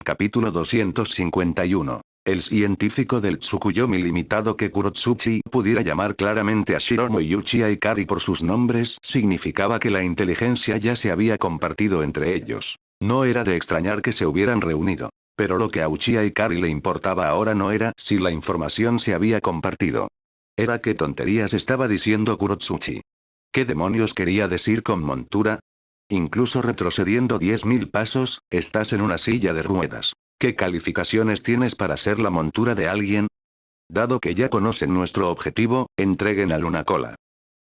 Capítulo 251. El científico del Tsukuyomi limitado que Kurotsuchi pudiera llamar claramente a Shiromo y Uchiha Ikari por sus nombres significaba que la inteligencia ya se había compartido entre ellos. No era de extrañar que se hubieran reunido. Pero lo que a Uchiha Ikari le importaba ahora no era si la información se había compartido. Era qué tonterías estaba diciendo Kurotsuchi. ¿Qué demonios quería decir con montura? Incluso retrocediendo 10.000 pasos, estás en una silla de ruedas. ¿Qué calificaciones tienes para ser la montura de alguien? Dado que ya conocen nuestro objetivo, entreguen a Luna Cola.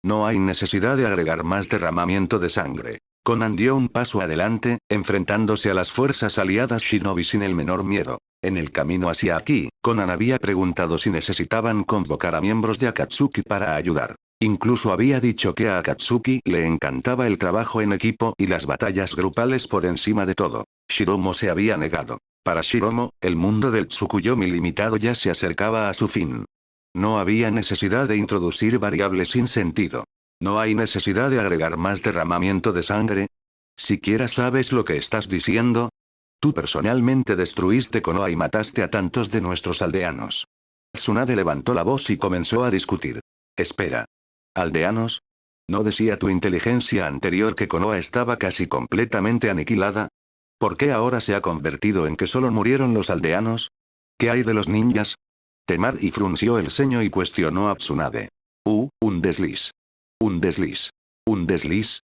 No hay necesidad de agregar más derramamiento de sangre. Conan dio un paso adelante, enfrentándose a las fuerzas aliadas Shinobi sin el menor miedo. En el camino hacia aquí, Conan había preguntado si necesitaban convocar a miembros de Akatsuki para ayudar. Incluso había dicho que a Akatsuki le encantaba el trabajo en equipo y las batallas grupales por encima de todo. Shiromo se había negado. Para Shiromo, el mundo del Tsukuyomi limitado ya se acercaba a su fin. No había necesidad de introducir variables sin sentido. No hay necesidad de agregar más derramamiento de sangre. ¿Siquiera sabes lo que estás diciendo? Tú personalmente destruiste Konoha y mataste a tantos de nuestros aldeanos. Tsunade levantó la voz y comenzó a discutir. Espera. ¿Aldeanos? ¿No decía tu inteligencia anterior que Konoha estaba casi completamente aniquilada? ¿Por qué ahora se ha convertido en que solo murieron los aldeanos? ¿Qué hay de los ninjas? Temari frunció el ceño y cuestionó a Tsunade. Un desliz. ¿Un desliz? ¿Un desliz?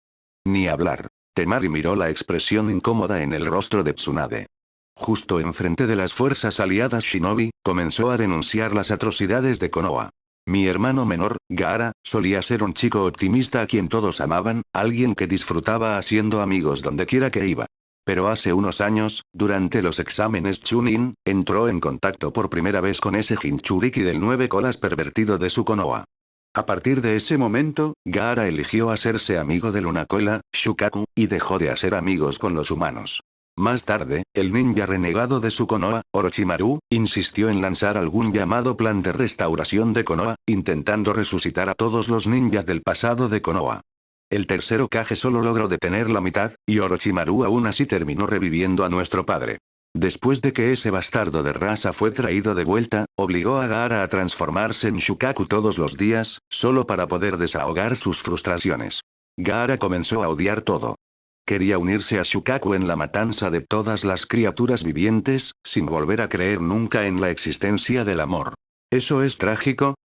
Ni hablar. Temari miró la expresión incómoda en el rostro de Tsunade. Justo enfrente de las fuerzas aliadas Shinobi, comenzó a denunciar las atrocidades de Konoha. Mi hermano menor, Gaara, solía ser un chico optimista a quien todos amaban, alguien que disfrutaba haciendo amigos donde quiera que iba. Pero hace unos años, durante los exámenes Chunin, entró en contacto por primera vez con ese Jinchuriki del 9 colas pervertido de su Konoha. A partir de ese momento, Gaara eligió hacerse amigo de Luna Cola, Shukaku, y dejó de hacer amigos con los humanos. Más tarde, el ninja renegado de su Konoha, Orochimaru, insistió en lanzar algún llamado plan de restauración de Konoha, intentando resucitar a todos los ninjas del pasado de Konoha. El tercer Hokage solo logró detener la mitad, y Orochimaru aún así terminó reviviendo a nuestro padre. Después de que ese bastardo de raza fue traído de vuelta, obligó a Gaara a transformarse en Shukaku todos los días, solo para poder desahogar sus frustraciones. Gaara comenzó a odiar todo. Quería unirse a Shukaku en la matanza de todas las criaturas vivientes, sin volver a creer nunca en la existencia del amor. ¿Eso es trágico?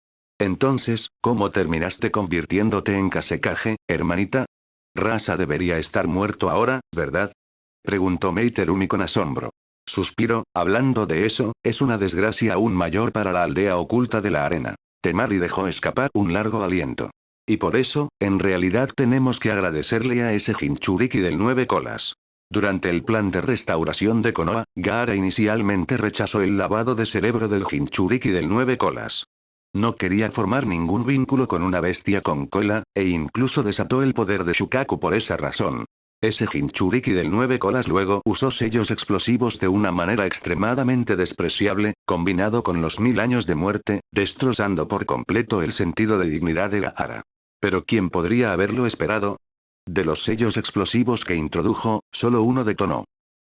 Entonces, ¿cómo terminaste convirtiéndote en Kasekaze, hermanita? Rasa debería estar muerto ahora, ¿verdad? Preguntó Meiterumi con asombro. Suspiro, hablando de eso, es una desgracia aún mayor para la aldea oculta de la arena. Temari dejó escapar un largo aliento. Y por eso, en realidad tenemos que agradecerle a ese Jinchuriki del 9 colas. Durante el plan de restauración de Konoha, Gaara inicialmente rechazó el lavado de cerebro del Jinchuriki del 9 colas. No quería formar ningún vínculo con una bestia con cola, e incluso desató el poder de Shukaku por esa razón. Ese Jinchuriki del 9 colas luego usó sellos explosivos de una manera extremadamente despreciable, combinado con los 1000 años de muerte, destrozando por completo el sentido de dignidad de Gaara. Pero ¿quién podría haberlo esperado? De los sellos explosivos que introdujo, solo uno detonó.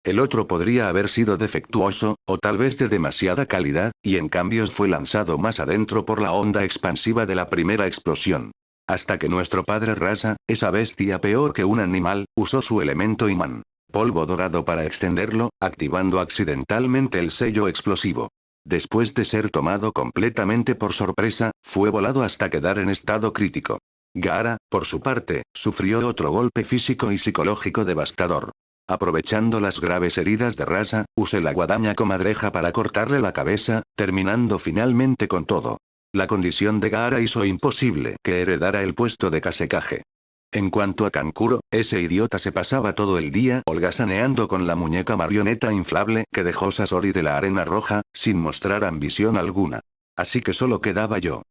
El otro podría haber sido defectuoso, o tal vez de demasiada calidad, y en cambio fue lanzado más adentro por la onda expansiva de la primera explosión. Hasta que nuestro padre Rasa, esa bestia peor que un animal, usó su elemento imán. Polvo dorado para extenderlo, activando accidentalmente el sello explosivo. Después de ser tomado completamente por sorpresa, fue volado hasta quedar en estado crítico. Gaara, por su parte, sufrió otro golpe físico y psicológico devastador. Aprovechando las graves heridas de Rasa, usé la guadaña comadreja para cortarle la cabeza, terminando finalmente con todo. La condición de Gaara hizo imposible que heredara el puesto de Kasekaze. En cuanto a Kankuro, ese idiota se pasaba todo el día holgazaneando con la muñeca marioneta inflable que dejó Sasori de la arena roja, sin mostrar ambición alguna. Así que solo quedaba yo.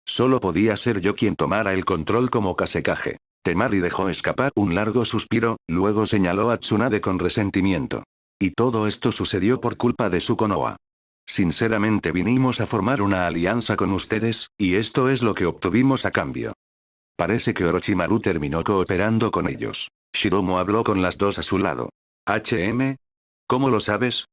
Solo podía ser yo quien tomara el control como Kasekaze. Temari dejó escapar un largo suspiro, luego señaló a Tsunade con resentimiento. Y todo esto sucedió por culpa de su Konoha. Sinceramente vinimos a formar una alianza con ustedes, y esto es lo que obtuvimos a cambio. Parece que Orochimaru terminó cooperando con ellos. Shiromo habló con las dos a su lado. ¿HM? ¿Cómo lo sabes?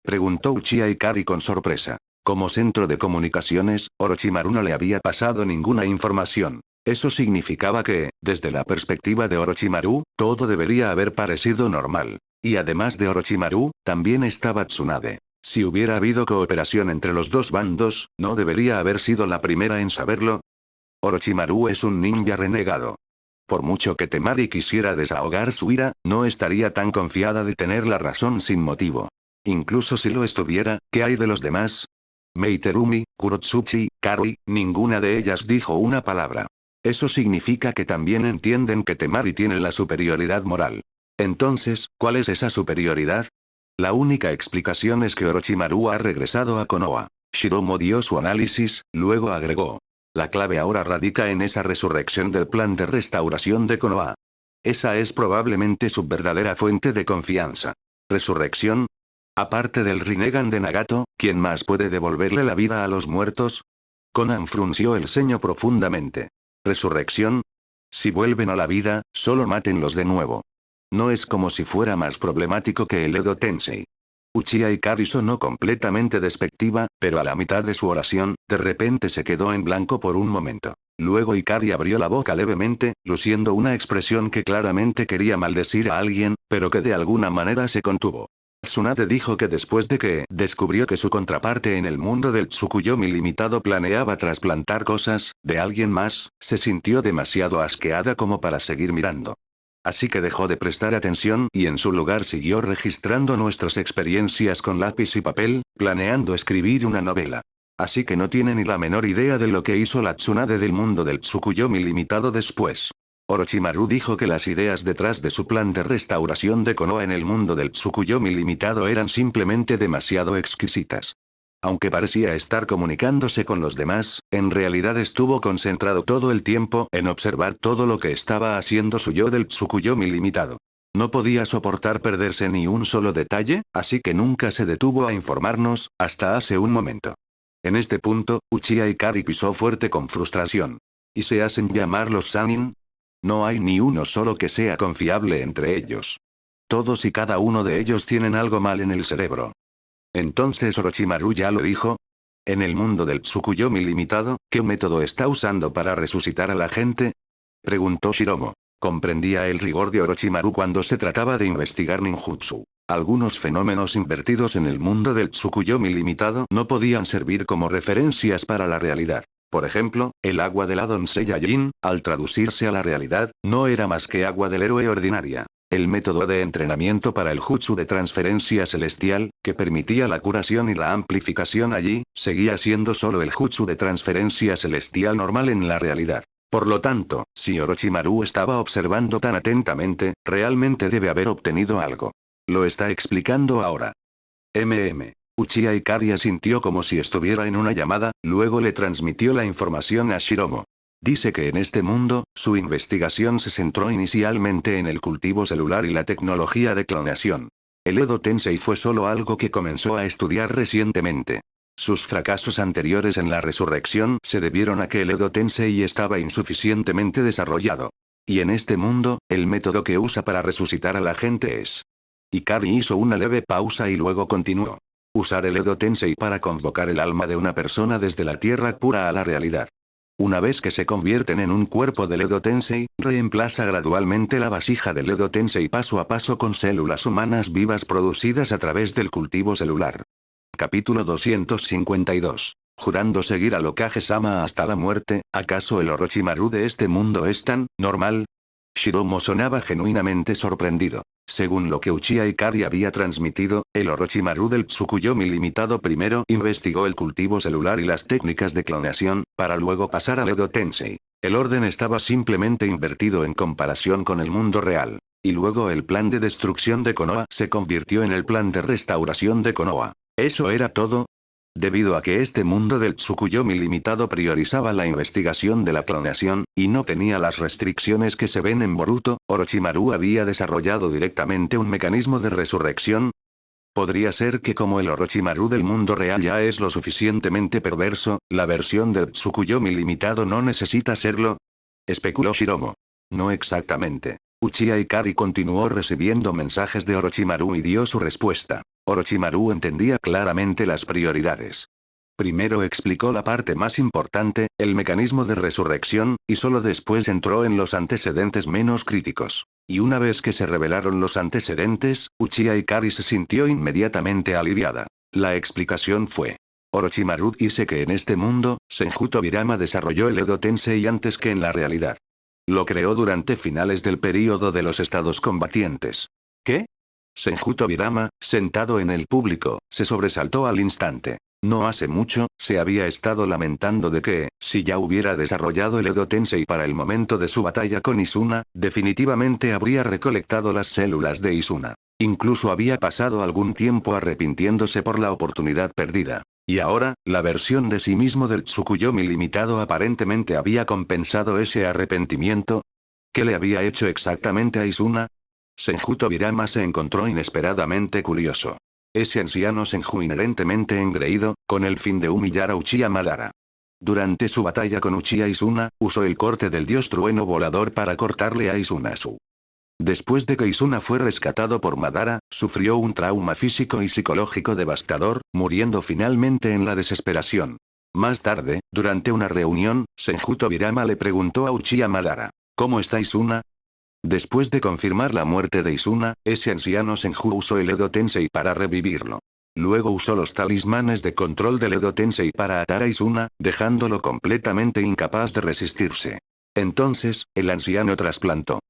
Preguntó Uchiha Ikari con sorpresa. Como centro de comunicaciones, Orochimaru no le había pasado ninguna información. Eso significaba que, desde la perspectiva de Orochimaru, todo debería haber parecido normal. Y además de Orochimaru, también estaba Tsunade. Si hubiera habido cooperación entre los dos bandos, ¿no debería haber sido la primera en saberlo? Orochimaru es un ninja renegado. Por mucho que Temari quisiera desahogar su ira, no estaría tan confiada de tener la razón sin motivo. Incluso si lo estuviera, ¿qué hay de los demás? Meiterumi, Kurotsuchi, Karui, ninguna de ellas dijo una palabra. Eso significa que también entienden que Temari tiene la superioridad moral. Entonces, ¿cuál es esa superioridad? La única explicación es que Orochimaru ha regresado a Konoha. Shiromo dio su análisis, luego agregó. La clave ahora radica en esa resurrección del plan de restauración de Konoha. Esa es probablemente su verdadera fuente de confianza. ¿Resurrección? Aparte del Rinnegan de Nagato, ¿quién más puede devolverle la vida a los muertos? Konan frunció el ceño profundamente. ¿Resurrección? Si vuelven a la vida, solo mátenlos de nuevo. No es como si fuera más problemático que el Edo Tensei. Uchiha Ikari sonó completamente despectiva, pero a la mitad de su oración, de repente se quedó en blanco por un momento. Luego Ikari abrió la boca levemente, luciendo una expresión que claramente quería maldecir a alguien, pero que de alguna manera se contuvo. Tsunade dijo que después de que descubrió que su contraparte en el mundo del Tsukuyomi limitado planeaba trasplantar cosas de alguien más, se sintió demasiado asqueada como para seguir mirando. Así que dejó de prestar atención y en su lugar siguió registrando nuestras experiencias con lápiz y papel, planeando escribir una novela. Así que no tiene ni la menor idea de lo que hizo la Tsunade del mundo del Tsukuyomi limitado después. Orochimaru dijo que las ideas detrás de su plan de restauración de Konoha en el mundo del Tsukuyomi limitado eran simplemente demasiado exquisitas. Aunque parecía estar comunicándose con los demás, en realidad estuvo concentrado todo el tiempo en observar todo lo que estaba haciendo su yo del Tsukuyomi limitado. No podía soportar perderse ni un solo detalle, así que nunca se detuvo a informarnos, hasta hace un momento. En este punto, Uchiha Ikari pisó fuerte con frustración. ¿Y se hacen llamar los Sannin? No hay ni uno solo que sea confiable entre ellos. Todos y cada uno de ellos tienen algo mal en el cerebro. Entonces Orochimaru ya lo dijo. En el mundo del Tsukuyomi limitado, ¿qué método está usando para resucitar a la gente? Preguntó Shiromo. Comprendía el rigor de Orochimaru cuando se trataba de investigar ninjutsu. Algunos fenómenos invertidos en el mundo del Tsukuyomi limitado no podían servir como referencias para la realidad. Por ejemplo, el agua de la doncella Jin, al traducirse a la realidad, no era más que agua del héroe ordinaria. El método de entrenamiento para el jutsu de transferencia celestial, que permitía la curación y la amplificación allí, seguía siendo solo el jutsu de transferencia celestial normal en la realidad. Por lo tanto, si Orochimaru estaba observando tan atentamente, realmente debe haber obtenido algo. Lo está explicando ahora. Uchiha Ikari asintió como si estuviera en una llamada, luego le transmitió la información a Shiromo. Dice que en este mundo, su investigación se centró inicialmente en el cultivo celular y la tecnología de clonación. El Edo Tensei fue solo algo que comenzó a estudiar recientemente. Sus fracasos anteriores en la resurrección se debieron a que el Edo Tensei estaba insuficientemente desarrollado. Y en este mundo, el método que usa para resucitar a la gente es. Ikari hizo una leve pausa y luego continuó. Usar el Edo Tensei para convocar el alma de una persona desde la tierra pura a la realidad. Una vez que se convierten en un cuerpo del Edo Tensei, reemplaza gradualmente la vasija del Edo Tensei paso a paso con células humanas vivas producidas a través del cultivo celular. Capítulo 252. Jurando seguir al Hokage-sama hasta la muerte, ¿acaso el Orochimaru de este mundo es tan normal? Shiromo sonaba genuinamente sorprendido. Según lo que Uchiha Ikari había transmitido, el Orochimaru del Tsukuyomi limitado primero investigó el cultivo celular y las técnicas de clonación, para luego pasar al Edo Tensei. El orden estaba simplemente invertido en comparación con el mundo real. Y luego el plan de destrucción de Konoha se convirtió en el plan de restauración de Konoha. ¿Eso era todo? Debido a que este mundo del Tsukuyomi limitado priorizaba la investigación de la clonación, y no tenía las restricciones que se ven en Boruto, Orochimaru había desarrollado directamente un mecanismo de resurrección. Podría ser que como el Orochimaru del mundo real ya es lo suficientemente perverso, la versión del Tsukuyomi limitado no necesita serlo. Especuló Shiromo. No exactamente. Uchiha Ikari continuó recibiendo mensajes de Orochimaru y dio su respuesta. Orochimaru entendía claramente las prioridades. Primero explicó la parte más importante, el mecanismo de resurrección, y solo después entró en los antecedentes menos críticos. Y una vez que se revelaron los antecedentes, Uchiha Ikari se sintió inmediatamente aliviada. La explicación fue: Orochimaru dice que en este mundo, Senju Tobirama desarrolló el Edo Tensei antes que en la realidad. Lo creó durante finales del período de los estados combatientes. ¿Qué? Senju Tobirama, sentado en el público, se sobresaltó al instante. No hace mucho, se había estado lamentando de que, si ya hubiera desarrollado el Edo Tensei para el momento de su batalla con Izuna, definitivamente habría recolectado las células de Izuna. Incluso había pasado algún tiempo arrepintiéndose por la oportunidad perdida. Y ahora, la versión de sí mismo del Tsukuyomi limitado aparentemente había compensado ese arrepentimiento. ¿Qué le había hecho exactamente a Izuna? Senju Tobirama se encontró inesperadamente curioso. Ese anciano Senju inherentemente engreído, con el fin de humillar a Uchiha Madara. Durante su batalla con Uchiha Izuna, usó el corte del dios trueno volador para cortarle a Izuna su. Después de que Izuna fue rescatado por Madara, sufrió un trauma físico y psicológico devastador, muriendo finalmente en la desesperación. Más tarde, durante una reunión, Senju Tobirama le preguntó a Uchiha Madara: ¿cómo está Izuna? Después de confirmar la muerte de Izuna, ese anciano Senju usó el Edo Tensei para revivirlo. Luego usó los talismanes de control del Edo Tensei para atar a Izuna, dejándolo completamente incapaz de resistirse. Entonces, el anciano trasplantó.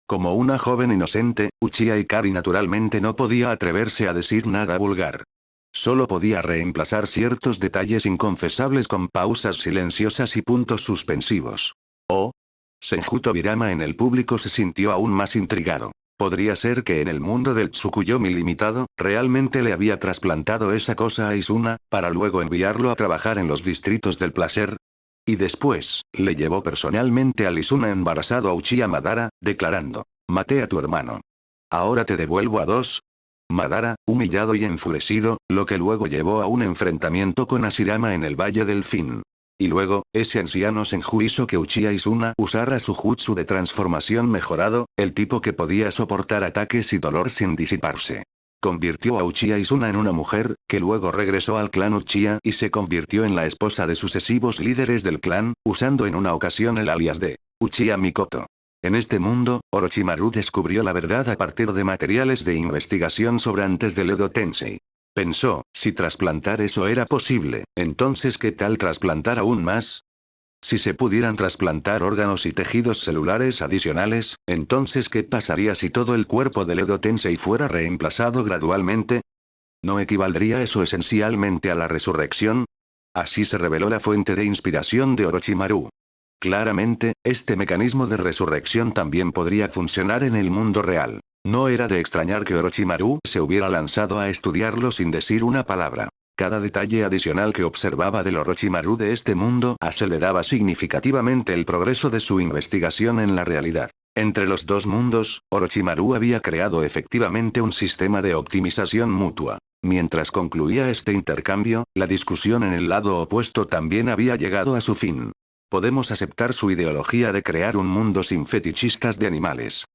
Como una joven inocente, Uchiha Ikari naturalmente no podía atreverse a decir nada vulgar. Solo podía reemplazar ciertos detalles inconfesables con pausas silenciosas y puntos suspensivos. ¿Oh? Senju Tobirama en el público se sintió aún más intrigado. ¿Podría ser que en el mundo del Tsukuyomi limitado, realmente le había trasplantado esa cosa a Izuna, para luego enviarlo a trabajar en los distritos del placer? Y después, le llevó personalmente a Izuna embarazado a Uchiha Madara, declarando: maté a tu hermano. Ahora te devuelvo a dos. Madara, humillado y enfurecido, lo que luego llevó a un enfrentamiento con Hashirama en el Valle del Fin. Y luego, ese anciano Senju hizo que Uchiha Izuna usara su jutsu de transformación mejorado, el tipo que podía soportar ataques y dolor sin disiparse. Convirtió a Uchiha Izuna en una mujer, que luego regresó al clan Uchiha y se convirtió en la esposa de sucesivos líderes del clan, usando en una ocasión el alias de Uchiha Mikoto. En este mundo, Orochimaru descubrió la verdad a partir de materiales de investigación sobre antes del Edo Tensei. Pensó, si trasplantar eso era posible, entonces ¿qué tal trasplantar aún más? Si se pudieran trasplantar órganos y tejidos celulares adicionales, entonces ¿qué pasaría si todo el cuerpo del Edo Tensei fuera reemplazado gradualmente? ¿No equivaldría eso esencialmente a la resurrección? Así se reveló la fuente de inspiración de Orochimaru. Claramente, este mecanismo de resurrección también podría funcionar en el mundo real. No era de extrañar que Orochimaru se hubiera lanzado a estudiarlo sin decir una palabra. Cada detalle adicional que observaba del Orochimaru de este mundo aceleraba significativamente el progreso de su investigación en la realidad. Entre los dos mundos, Orochimaru había creado efectivamente un sistema de optimización mutua. Mientras concluía este intercambio, la discusión en el lado opuesto también había llegado a su fin. Podemos aceptar su ideología de crear un mundo sin fetichistas de animales.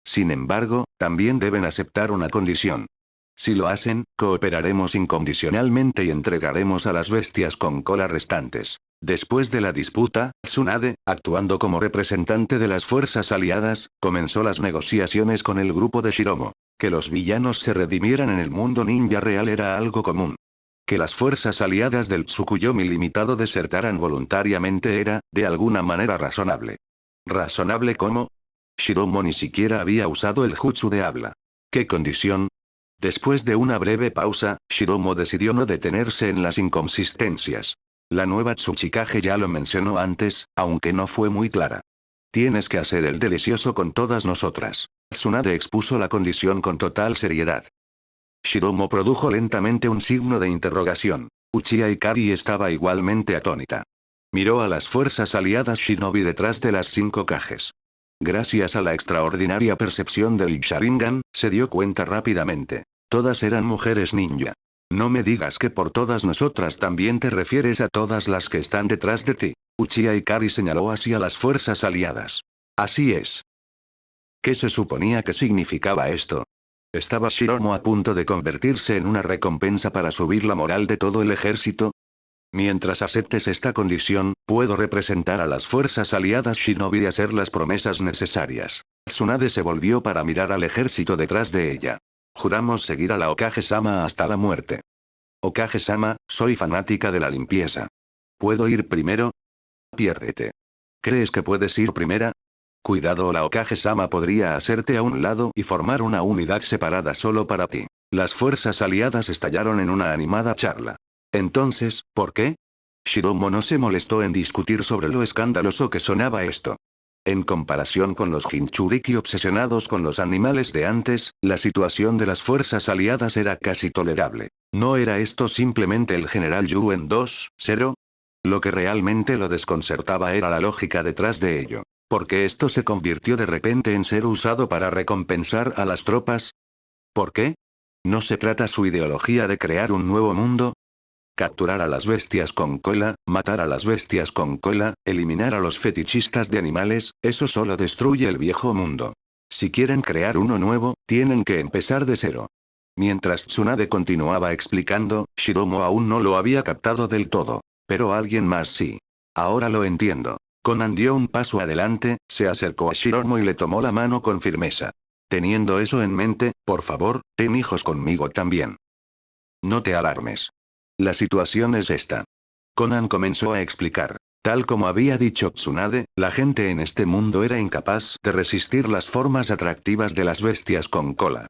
Sin embargo, también deben aceptar una condición. Si lo hacen, cooperaremos incondicionalmente y entregaremos a las bestias con cola restantes. Después de la disputa, Tsunade, actuando como representante de las fuerzas aliadas, comenzó las negociaciones con el grupo de Shiromo. Que los villanos se redimieran en el mundo ninja real era algo común. Que las fuerzas aliadas del Tsukuyomi limitado desertaran voluntariamente era, de alguna manera razonable. ¿Razonable cómo? Shiromo ni siquiera había usado el jutsu de habla. ¿Qué condición? Después de una breve pausa, Shiromo decidió no detenerse en las inconsistencias. La nueva Tsuchikage ya lo mencionó antes, aunque no fue muy clara. Tienes que hacer el delicioso con todas nosotras. Tsunade expuso la condición con total seriedad. Shiromo produjo lentamente un signo de interrogación. Uchiha Ikari estaba igualmente atónita. Miró a las fuerzas aliadas shinobi detrás de las 5 cajes. Gracias a la extraordinaria percepción del Sharingan, se dio cuenta rápidamente. Todas eran mujeres ninja. No me digas que por todas nosotras también te refieres a todas las que están detrás de ti. Uchiha Ikari señaló hacia las fuerzas aliadas. Así es. ¿Qué se suponía que significaba esto? ¿Estaba Shiromo a punto de convertirse en una recompensa para subir la moral de todo el ejército? Mientras aceptes esta condición, puedo representar a las fuerzas aliadas Shinobi y hacer las promesas necesarias. Tsunade se volvió para mirar al ejército detrás de ella. Juramos seguir a la Okage-sama hasta la muerte. Okage-sama, soy fanática de la limpieza. ¿Puedo ir primero? Piérdete. ¿Crees que puedes ir primera? Cuidado, la Okage-sama podría hacerte a un lado y formar una unidad separada solo para ti. Las fuerzas aliadas estallaron en una animada charla. Entonces, ¿por qué? Shiromo no se molestó en discutir sobre lo escandaloso que sonaba esto. En comparación con los Jinchuriki obsesionados con los animales de antes, la situación de las fuerzas aliadas era casi tolerable. ¿No era esto simplemente el general Yuen 2-0? Lo que realmente lo desconcertaba era la lógica detrás de ello. ¿Por qué esto se convirtió de repente en ser usado para recompensar a las tropas? ¿Por qué? ¿No se trata su ideología de crear un nuevo mundo? Capturar a las bestias con cola, matar a las bestias con cola, eliminar a los fetichistas de animales, eso solo destruye el viejo mundo. Si quieren crear uno nuevo, tienen que empezar de cero. Mientras Tsunade continuaba explicando, Shiromo aún no lo había captado del todo. Pero alguien más sí. Ahora lo entiendo. Conan dio un paso adelante, se acercó a Shiromo y le tomó la mano con firmeza. Teniendo eso en mente, por favor, ten hijos conmigo también. No te alarmes. La situación es esta. Conan comenzó a explicar. Tal como había dicho Tsunade, la gente en este mundo era incapaz de resistir las formas atractivas de las bestias con cola.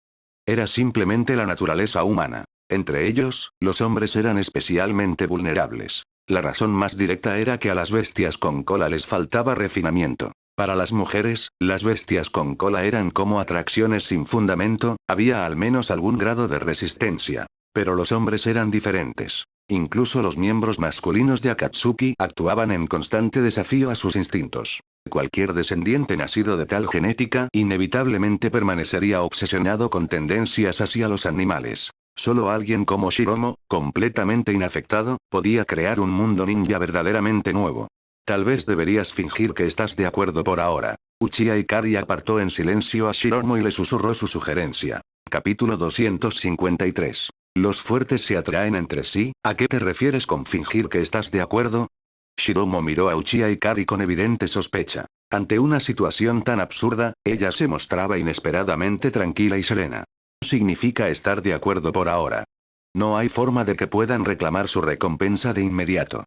Era simplemente la naturaleza humana. Entre ellos, los hombres eran especialmente vulnerables. La razón más directa era que a las bestias con cola les faltaba refinamiento. Para las mujeres, las bestias con cola eran como atracciones sin fundamento, había al menos algún grado de resistencia. Pero los hombres eran diferentes. Incluso los miembros masculinos de Akatsuki actuaban en constante desafío a sus instintos. Cualquier descendiente nacido de tal genética inevitablemente permanecería obsesionado con tendencias hacia los animales. Solo alguien como Shiromo, completamente inafectado, podía crear un mundo ninja verdaderamente nuevo. Tal vez deberías fingir que estás de acuerdo por ahora. Uchiha Ikari apartó en silencio a Shiromo y le susurró su sugerencia. Capítulo 253. Los fuertes se atraen entre sí, ¿a qué te refieres con fingir que estás de acuerdo? Shiromo miró a Uchiha Ikari con evidente sospecha. Ante una situación tan absurda, ella se mostraba inesperadamente tranquila y serena. No significa estar de acuerdo por ahora. No hay forma de que puedan reclamar su recompensa de inmediato.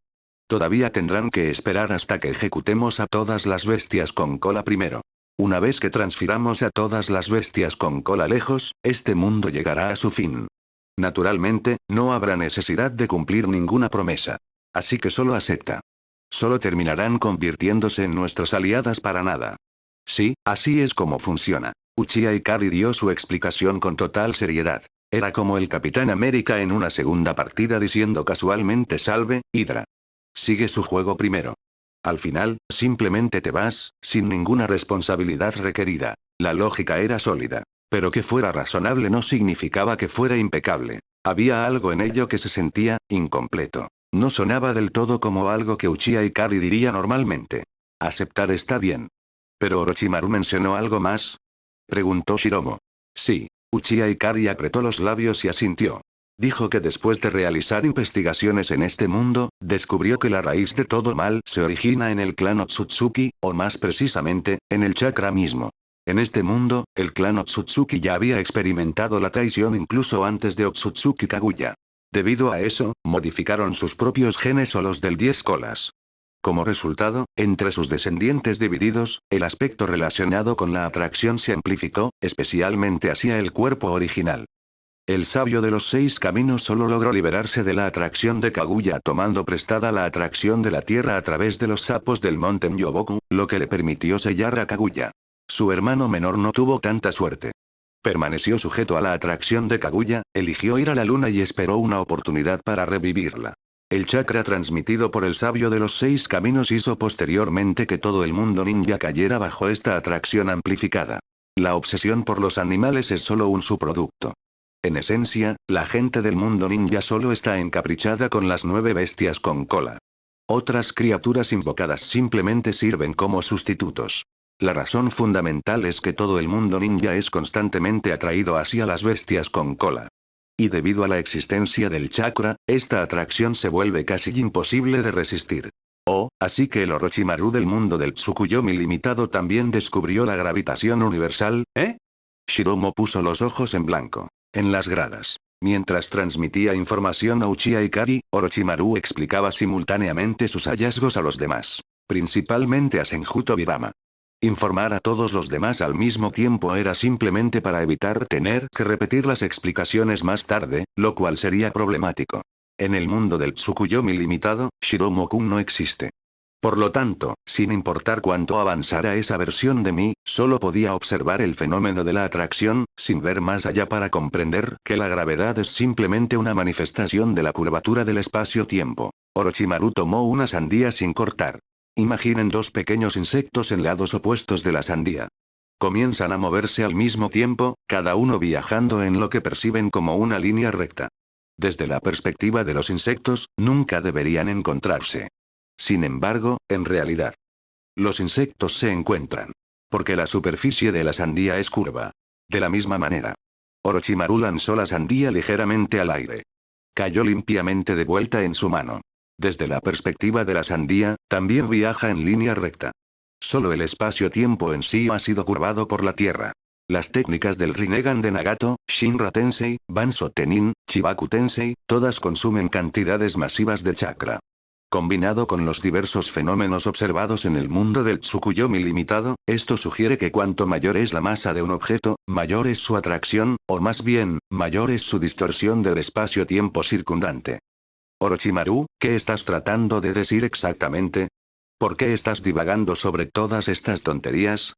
Todavía tendrán que esperar hasta que ejecutemos a todas las bestias con cola primero. Una vez que transfiramos a todas las bestias con cola lejos, este mundo llegará a su fin. Naturalmente, no habrá necesidad de cumplir ninguna promesa. Así que solo acepta. Solo terminarán convirtiéndose en nuestras aliadas para nada. Sí, así es como funciona. Uchiha Ikari dio su explicación con total seriedad. Era como el Capitán América en una segunda partida diciendo casualmente salve, Hydra. Sigue su juego primero. Al final, simplemente te vas, sin ninguna responsabilidad requerida. La lógica era sólida. Pero que fuera razonable no significaba que fuera impecable. Había algo en ello que se sentía incompleto. No sonaba del todo como algo que Uchiha Ikari diría normalmente. Aceptar está bien. ¿Pero Orochimaru mencionó algo más? Preguntó Shiromo. Sí. Uchiha Ikari apretó los labios y asintió. Dijo que después de realizar investigaciones en este mundo, descubrió que la raíz de todo mal se origina en el clan Otsutsuki, o más precisamente, en el chakra mismo. En este mundo, el clan Otsutsuki ya había experimentado la traición incluso antes de Otsutsuki Kaguya. Debido a eso, modificaron sus propios genes o los del 10 colas. Como resultado, entre sus descendientes divididos, el aspecto relacionado con la atracción se amplificó, especialmente hacia el cuerpo original. El sabio de los 6 caminos solo logró liberarse de la atracción de Kaguya tomando prestada la atracción de la tierra a través de los sapos del monte Myoboku, lo que le permitió sellar a Kaguya. Su hermano menor no tuvo tanta suerte. Permaneció sujeto a la atracción de Kaguya, eligió ir a la luna y esperó una oportunidad para revivirla. El chakra transmitido por el sabio de los 6 caminos hizo posteriormente que todo el mundo ninja cayera bajo esta atracción amplificada. La obsesión por los animales es solo un subproducto. En esencia, la gente del mundo ninja solo está encaprichada con las 9 bestias con cola. Otras criaturas invocadas simplemente sirven como sustitutos. La razón fundamental es que todo el mundo ninja es constantemente atraído hacia las bestias con cola. Y debido a la existencia del chakra, esta atracción se vuelve casi imposible de resistir. Oh, así que el Orochimaru del mundo del Tsukuyomi limitado también descubrió la gravitación universal, ¿eh? Shiromo puso los ojos en blanco. En las gradas. Mientras transmitía información a Uchiha y Kari, Orochimaru explicaba simultáneamente sus hallazgos a los demás. Principalmente a Senju Tobirama. Informar a todos los demás al mismo tiempo era simplemente para evitar tener que repetir las explicaciones más tarde, lo cual sería problemático. En el mundo del Tsukuyomi limitado, Shiromo-kun no existe. Por lo tanto, sin importar cuánto avanzara esa versión de mí, solo podía observar el fenómeno de la atracción, sin ver más allá para comprender que la gravedad es simplemente una manifestación de la curvatura del espacio-tiempo. Orochimaru tomó una sandía sin cortar. Imaginen dos pequeños insectos en lados opuestos de la sandía. Comienzan a moverse al mismo tiempo, cada uno viajando en lo que perciben como una línea recta. Desde la perspectiva de los insectos, nunca deberían encontrarse. Sin embargo, en realidad, los insectos se encuentran. Porque la superficie de la sandía es curva. De la misma manera. Orochimaru lanzó la sandía ligeramente al aire. Cayó limpiamente de vuelta en su mano. Desde la perspectiva de la sandía, también viaja en línea recta. Solo el espacio-tiempo en sí ha sido curvado por la Tierra. Las técnicas del Rinnegan de Nagato, Shinra Tensei, Banzo Tenin, Chibaku Tensei, todas consumen cantidades masivas de chakra. Combinado con los diversos fenómenos observados en el mundo del Tsukuyomi limitado, esto sugiere que cuanto mayor es la masa de un objeto, mayor es su atracción, o más bien, mayor es su distorsión del espacio-tiempo circundante. Orochimaru, ¿qué estás tratando de decir exactamente? ¿Por qué estás divagando sobre todas estas tonterías?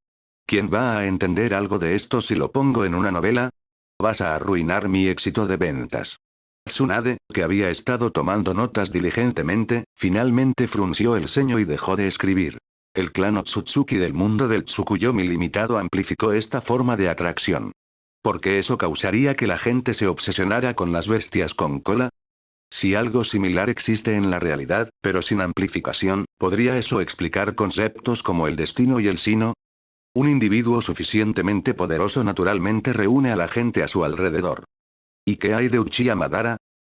¿Quién va a entender algo de esto si lo pongo en una novela? Vas a arruinar mi éxito de ventas. Tsunade, que había estado tomando notas diligentemente, finalmente frunció el ceño y dejó de escribir. El clan Otsutsuki del mundo del Tsukuyomi limitado amplificó esta forma de atracción. ¿Por qué eso causaría que la gente se obsesionara con las bestias con cola? Si algo similar existe en la realidad, pero sin amplificación, ¿podría eso explicar conceptos como el destino y el sino? Un individuo suficientemente poderoso naturalmente reúne a la gente a su alrededor. ¿Y qué hay de Uchiha Madara?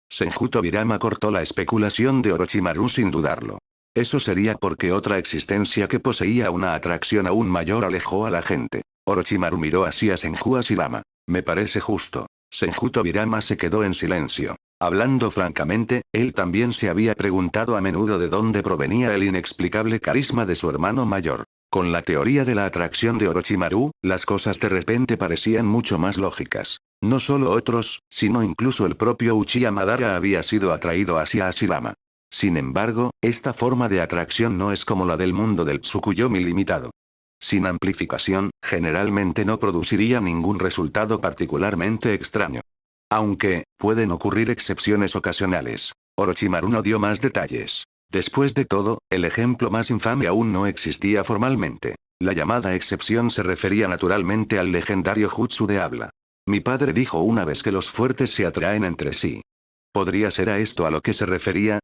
Senju Tobirama cortó la especulación de Orochimaru sin dudarlo. Eso sería porque otra existencia que poseía una atracción aún mayor alejó a la gente. Orochimaru miró hacia Senju Hashirama. Me parece justo. Senju Tobirama se quedó en silencio. Hablando francamente, él también se había preguntado a menudo de dónde provenía el inexplicable carisma de su hermano mayor. Con la teoría de la atracción de Orochimaru, las cosas de repente parecían mucho más lógicas. No solo otros, sino incluso el propio Uchiha Madara había sido atraído hacia Hashirama. Sin embargo, esta forma de atracción no es como la del mundo del Tsukuyomi limitado. Sin amplificación, generalmente no produciría ningún resultado particularmente extraño. Aunque, pueden ocurrir excepciones ocasionales. Orochimaru no dio más detalles. Después de todo, el ejemplo más infame aún no existía formalmente. La llamada excepción se refería naturalmente al legendario jutsu de habla. Mi padre dijo una vez que los fuertes se atraen entre sí. ¿Podría ser a esto a lo que se refería?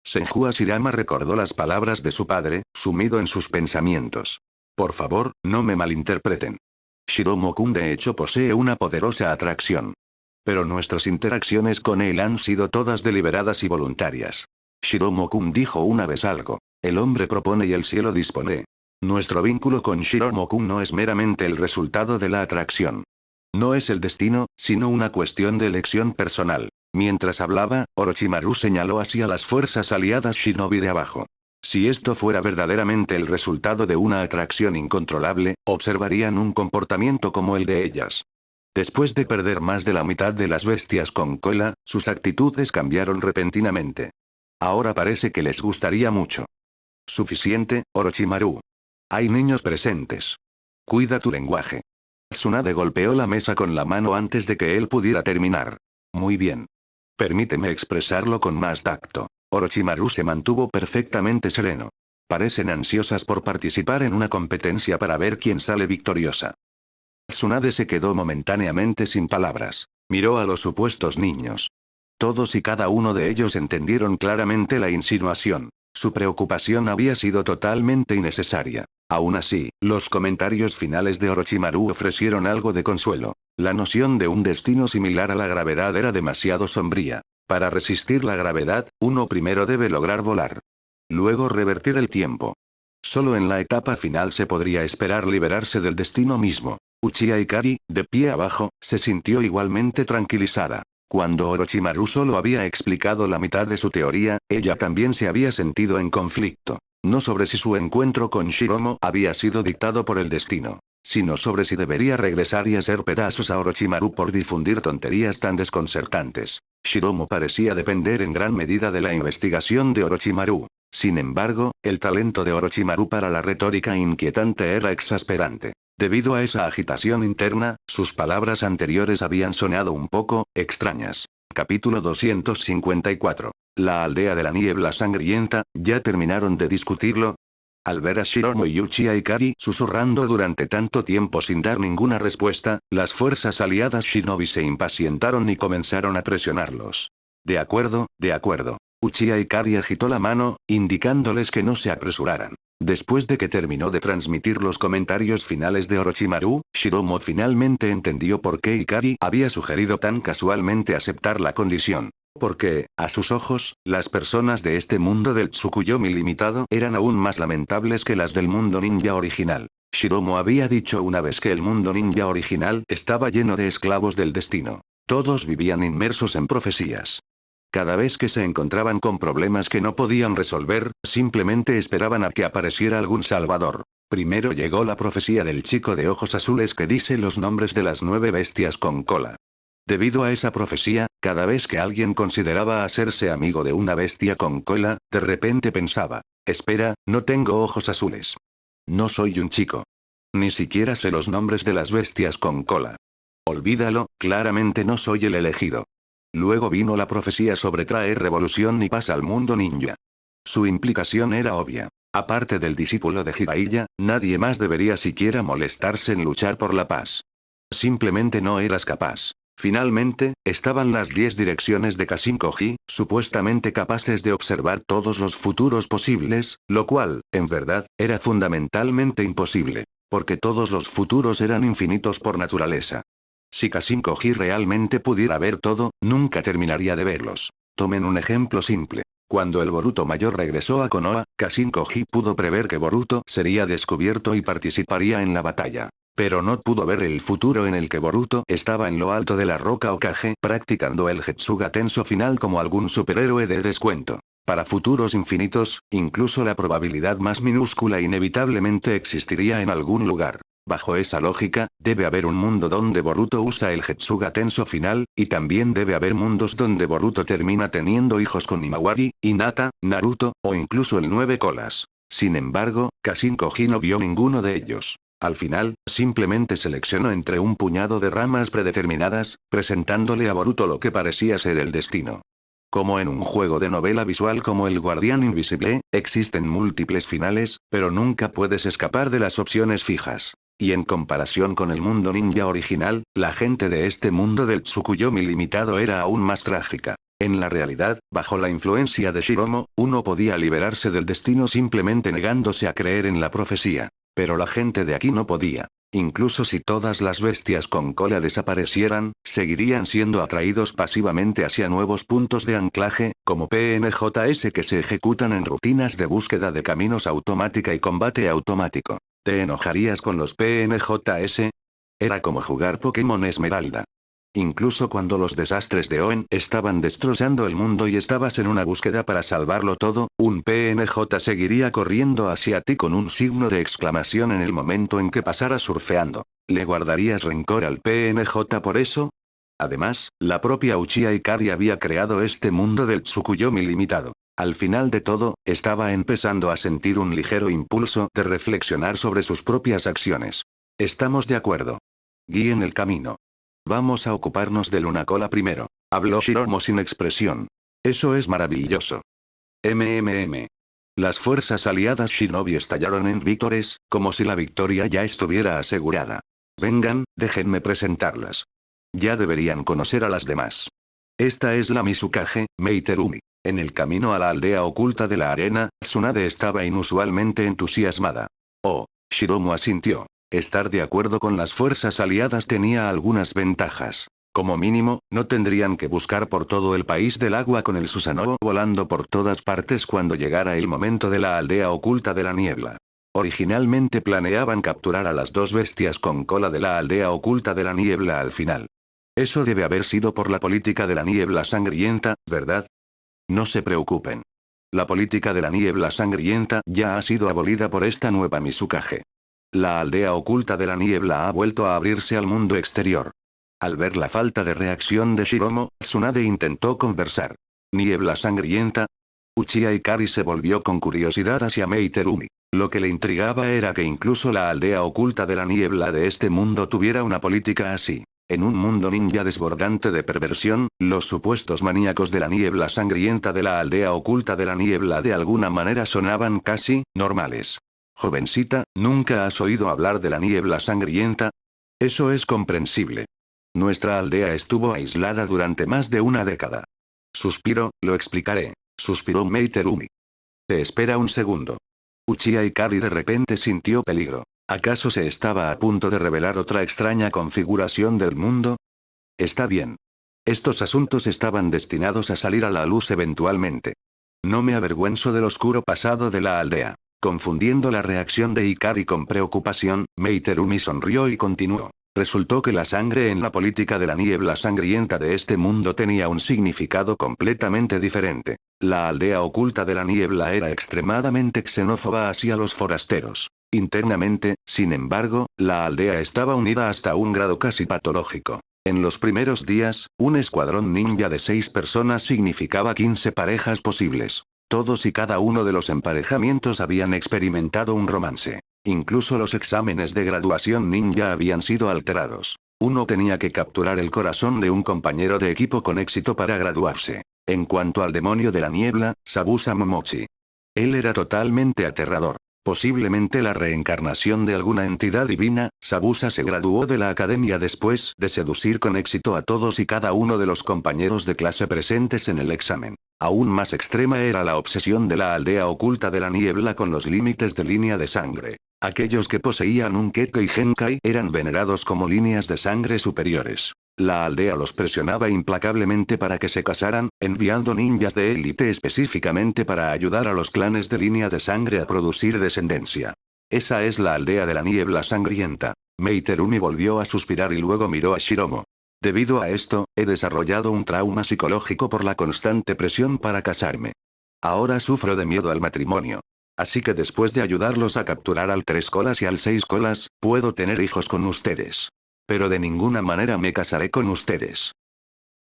Senju Hashirama recordó las palabras de su padre, sumido en sus pensamientos. Por favor, no me malinterpreten. Shiromo-kun de hecho posee una poderosa atracción. Pero nuestras interacciones con él han sido todas deliberadas y voluntarias. Shiromo-kun dijo una vez algo. El hombre propone y el cielo dispone. Nuestro vínculo con Shiromo-kun no es meramente el resultado de la atracción. No es el destino, sino una cuestión de elección personal. Mientras hablaba, Orochimaru señaló hacia las fuerzas aliadas Shinobi de abajo. Si esto fuera verdaderamente el resultado de una atracción incontrolable, observarían un comportamiento como el de ellas. Después de perder más de la mitad de las bestias con cola, sus actitudes cambiaron repentinamente. Ahora parece que les gustaría mucho. Suficiente, Orochimaru. Hay niños presentes. Cuida tu lenguaje. Tsunade golpeó la mesa con la mano antes de que él pudiera terminar. Muy bien. Permíteme expresarlo con más tacto. Orochimaru se mantuvo perfectamente sereno. Parecen ansiosas por participar en una competencia para ver quién sale victoriosa. Tsunade se quedó momentáneamente sin palabras. Miró a los supuestos niños. Todos y cada uno de ellos entendieron claramente la insinuación. Su preocupación había sido totalmente innecesaria. Aún así, los comentarios finales de Orochimaru ofrecieron algo de consuelo. La noción de un destino similar a la gravedad era demasiado sombría. Para resistir la gravedad, uno primero debe lograr volar. Luego revertir el tiempo. Solo en la etapa final se podría esperar liberarse del destino mismo. Uchiha Ikari, de pie abajo, se sintió igualmente tranquilizada. Cuando Orochimaru solo había explicado la mitad de su teoría, ella también se había sentido en conflicto. No sobre si su encuentro con Shiromo había sido dictado por el destino, sino sobre si debería regresar y hacer pedazos a Orochimaru por difundir tonterías tan desconcertantes. Shiromo parecía depender en gran medida de la investigación de Orochimaru. Sin embargo, el talento de Orochimaru para la retórica inquietante era exasperante. Debido a esa agitación interna, sus palabras anteriores habían sonado un poco extrañas. Capítulo 254. La aldea de la niebla sangrienta, ¿ya terminaron de discutirlo? Al ver a Shiromo y Uchiha Ikari susurrando durante tanto tiempo sin dar ninguna respuesta, las fuerzas aliadas shinobi se impacientaron y comenzaron a presionarlos. De acuerdo, de acuerdo. Uchiha Ikari agitó la mano, indicándoles que no se apresuraran. Después de que terminó de transmitir los comentarios finales de Orochimaru, Shiromo finalmente entendió por qué Ikari había sugerido tan casualmente aceptar la condición. Porque, a sus ojos, las personas de este mundo del Tsukuyomi limitado eran aún más lamentables que las del mundo ninja original. Shiromo había dicho una vez que el mundo ninja original estaba lleno de esclavos del destino. Todos vivían inmersos en profecías. Cada vez que se encontraban con problemas que no podían resolver, simplemente esperaban a que apareciera algún salvador. Primero llegó la profecía del chico de ojos azules que dice los nombres de las 9 bestias con cola. Debido a esa profecía, cada vez que alguien consideraba hacerse amigo de una bestia con cola, de repente pensaba, espera, no tengo ojos azules. No soy un chico. Ni siquiera sé los nombres de las bestias con cola. Olvídalo, claramente no soy el elegido. Luego vino la profecía sobre traer revolución y paz al mundo ninja. Su implicación era obvia. Aparte del discípulo de Jiraiya, nadie más debería siquiera molestarse en luchar por la paz. Simplemente no eras capaz. Finalmente, estaban las 10 direcciones de Kashin-Koji, supuestamente capaces de observar todos los futuros posibles, lo cual, en verdad, era fundamentalmente imposible. Porque todos los futuros eran infinitos por naturaleza. Si Kashin-Koji realmente pudiera ver todo, nunca terminaría de verlos. Tomen un ejemplo simple. Cuando el Boruto mayor regresó a Konoha, Kashin-Koji pudo prever que Boruto sería descubierto y participaría en la batalla. Pero no pudo ver el futuro en el que Boruto estaba en lo alto de la roca Hokage practicando el Getsuga Tenso final como algún superhéroe de descuento. Para futuros infinitos, incluso la probabilidad más minúscula inevitablemente existiría en algún lugar. Bajo esa lógica, debe haber un mundo donde Boruto usa el Getsuga Tenso final, y también debe haber mundos donde Boruto termina teniendo hijos con Imawari, Hinata, Naruto, o incluso el 9 colas. Sin embargo, Kashin-Koji no vio ninguno de ellos. Al final, simplemente seleccionó entre un puñado de ramas predeterminadas, presentándole a Boruto lo que parecía ser el destino. Como en un juego de novela visual como El Guardián Invisible, existen múltiples finales, pero nunca puedes escapar de las opciones fijas. Y en comparación con el mundo ninja original, la gente de este mundo del Tsukuyomi limitado era aún más trágica. En la realidad, bajo la influencia de Shiromo, uno podía liberarse del destino simplemente negándose a creer en la profecía. Pero la gente de aquí no podía. Incluso si todas las bestias con cola desaparecieran, seguirían siendo atraídos pasivamente hacia nuevos puntos de anclaje, como PNJs que se ejecutan en rutinas de búsqueda de caminos automática y combate automático. ¿Te enojarías con los PNJs? Era como jugar Pokémon Esmeralda. Incluso cuando los desastres de Oen estaban destrozando el mundo y estabas en una búsqueda para salvarlo todo, un PNJ seguiría corriendo hacia ti con un signo de exclamación en el momento en que pasara surfeando. ¿Le guardarías rencor al PNJ por eso? Además, la propia Uchiha Ikari había creado este mundo del Tsukuyomi limitado. Al final de todo, estaba empezando a sentir un ligero impulso de reflexionar sobre sus propias acciones. Estamos de acuerdo. Guíen el camino. Vamos a ocuparnos de Luna Cola primero. Habló Shiromo sin expresión. Eso es maravilloso. Las fuerzas aliadas Shinobi estallaron en vítores, como si la victoria ya estuviera asegurada. Vengan, déjenme presentarlas. Ya deberían conocer a las demás. Esta es la Mizukage, Meiterumi. En el camino a la aldea oculta de la arena, Tsunade estaba inusualmente entusiasmada. Oh. Shiromu asintió. Estar de acuerdo con las fuerzas aliadas tenía algunas ventajas. Como mínimo, no tendrían que buscar por todo el país del agua con el Susanoo volando por todas partes cuando llegara el momento de la aldea oculta de la niebla. Originalmente planeaban capturar a las dos bestias con cola de la aldea oculta de la niebla al final. Eso debe haber sido por la política de la niebla sangrienta, ¿verdad? No se preocupen. La política de la niebla sangrienta ya ha sido abolida por esta nueva Mizukage. La aldea oculta de la niebla ha vuelto a abrirse al mundo exterior. Al ver la falta de reacción de Shiromo, Tsunade intentó conversar. ¿Niebla sangrienta? Uchiha Ikari se volvió con curiosidad hacia Meiterumi. Lo que le intrigaba era que incluso la aldea oculta de la niebla de este mundo tuviera una política así. En un mundo ninja desbordante de perversión, los supuestos maníacos de la niebla sangrienta de la aldea oculta de la niebla de alguna manera sonaban casi normales. Jovencita, ¿nunca has oído hablar de la niebla sangrienta? Eso es comprensible. Nuestra aldea estuvo aislada durante más de una década. Suspiro, lo explicaré. Suspiró Meiterumi. Se espera un segundo. Uchiha Ikari de repente sintió peligro. ¿Acaso se estaba a punto de revelar otra extraña configuración del mundo? Está bien. Estos asuntos estaban destinados a salir a la luz eventualmente. No me avergüenzo del oscuro pasado de la aldea. Confundiendo la reacción de Ikari con preocupación, Meiterumi sonrió y continuó. Resultó que la sangre en la política de la niebla sangrienta de este mundo tenía un significado completamente diferente. La aldea oculta de la niebla era extremadamente xenófoba hacia los forasteros. Internamente, sin embargo, la aldea estaba unida hasta un grado casi patológico. En los primeros días, un escuadrón ninja de 6 personas significaba 15 parejas posibles. Todos y cada uno de los emparejamientos habían experimentado un romance. Incluso los exámenes de graduación ninja habían sido alterados. Uno tenía que capturar el corazón de un compañero de equipo con éxito para graduarse. En cuanto al demonio de la niebla, Sabusa Momochi. Él era totalmente aterrador. Posiblemente la reencarnación de alguna entidad divina, Sabusa se graduó de la academia después de seducir con éxito a todos y cada uno de los compañeros de clase presentes en el examen. Aún más extrema era la obsesión de la aldea oculta de la niebla con los límites de línea de sangre. Aquellos que poseían un Kekkei Genkai eran venerados como líneas de sangre superiores. La aldea los presionaba implacablemente para que se casaran, enviando ninjas de élite específicamente para ayudar a los clanes de línea de sangre a producir descendencia. Esa es la aldea de la niebla sangrienta. Meiterumi volvió a suspirar y luego miró a Shiromo. Debido a esto, he desarrollado un trauma psicológico por la constante presión para casarme. Ahora sufro de miedo al matrimonio. Así que después de ayudarlos a capturar al 3 colas y al 6 colas, puedo tener hijos con ustedes. Pero de ninguna manera me casaré con ustedes.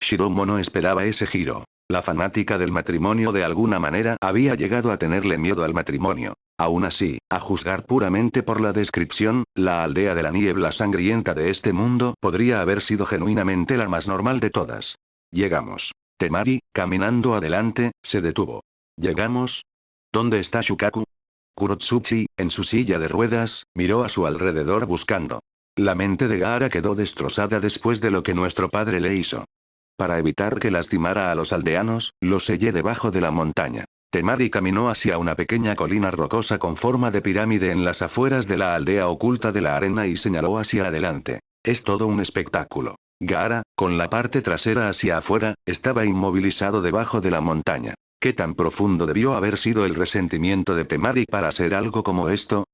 Shiromo no esperaba ese giro. La fanática del matrimonio de alguna manera había llegado a tenerle miedo al matrimonio. Aún así, a juzgar puramente por la descripción, la aldea de la niebla sangrienta de este mundo podría haber sido genuinamente la más normal de todas. Llegamos. Temari, caminando adelante, se detuvo. ¿Llegamos? ¿Dónde está Shukaku? Kurotsuchi, en su silla de ruedas, miró a su alrededor buscando. La mente de Gaara quedó destrozada después de lo que nuestro padre le hizo. Para evitar que lastimara a los aldeanos, lo sellé debajo de la montaña. Temari caminó hacia una pequeña colina rocosa con forma de pirámide en las afueras de la aldea oculta de la arena y señaló hacia adelante. Es todo un espectáculo. Gaara, con la parte trasera hacia afuera, estaba inmovilizado debajo de la montaña. ¿Qué tan profundo debió haber sido el resentimiento de Temari para hacer algo como esto?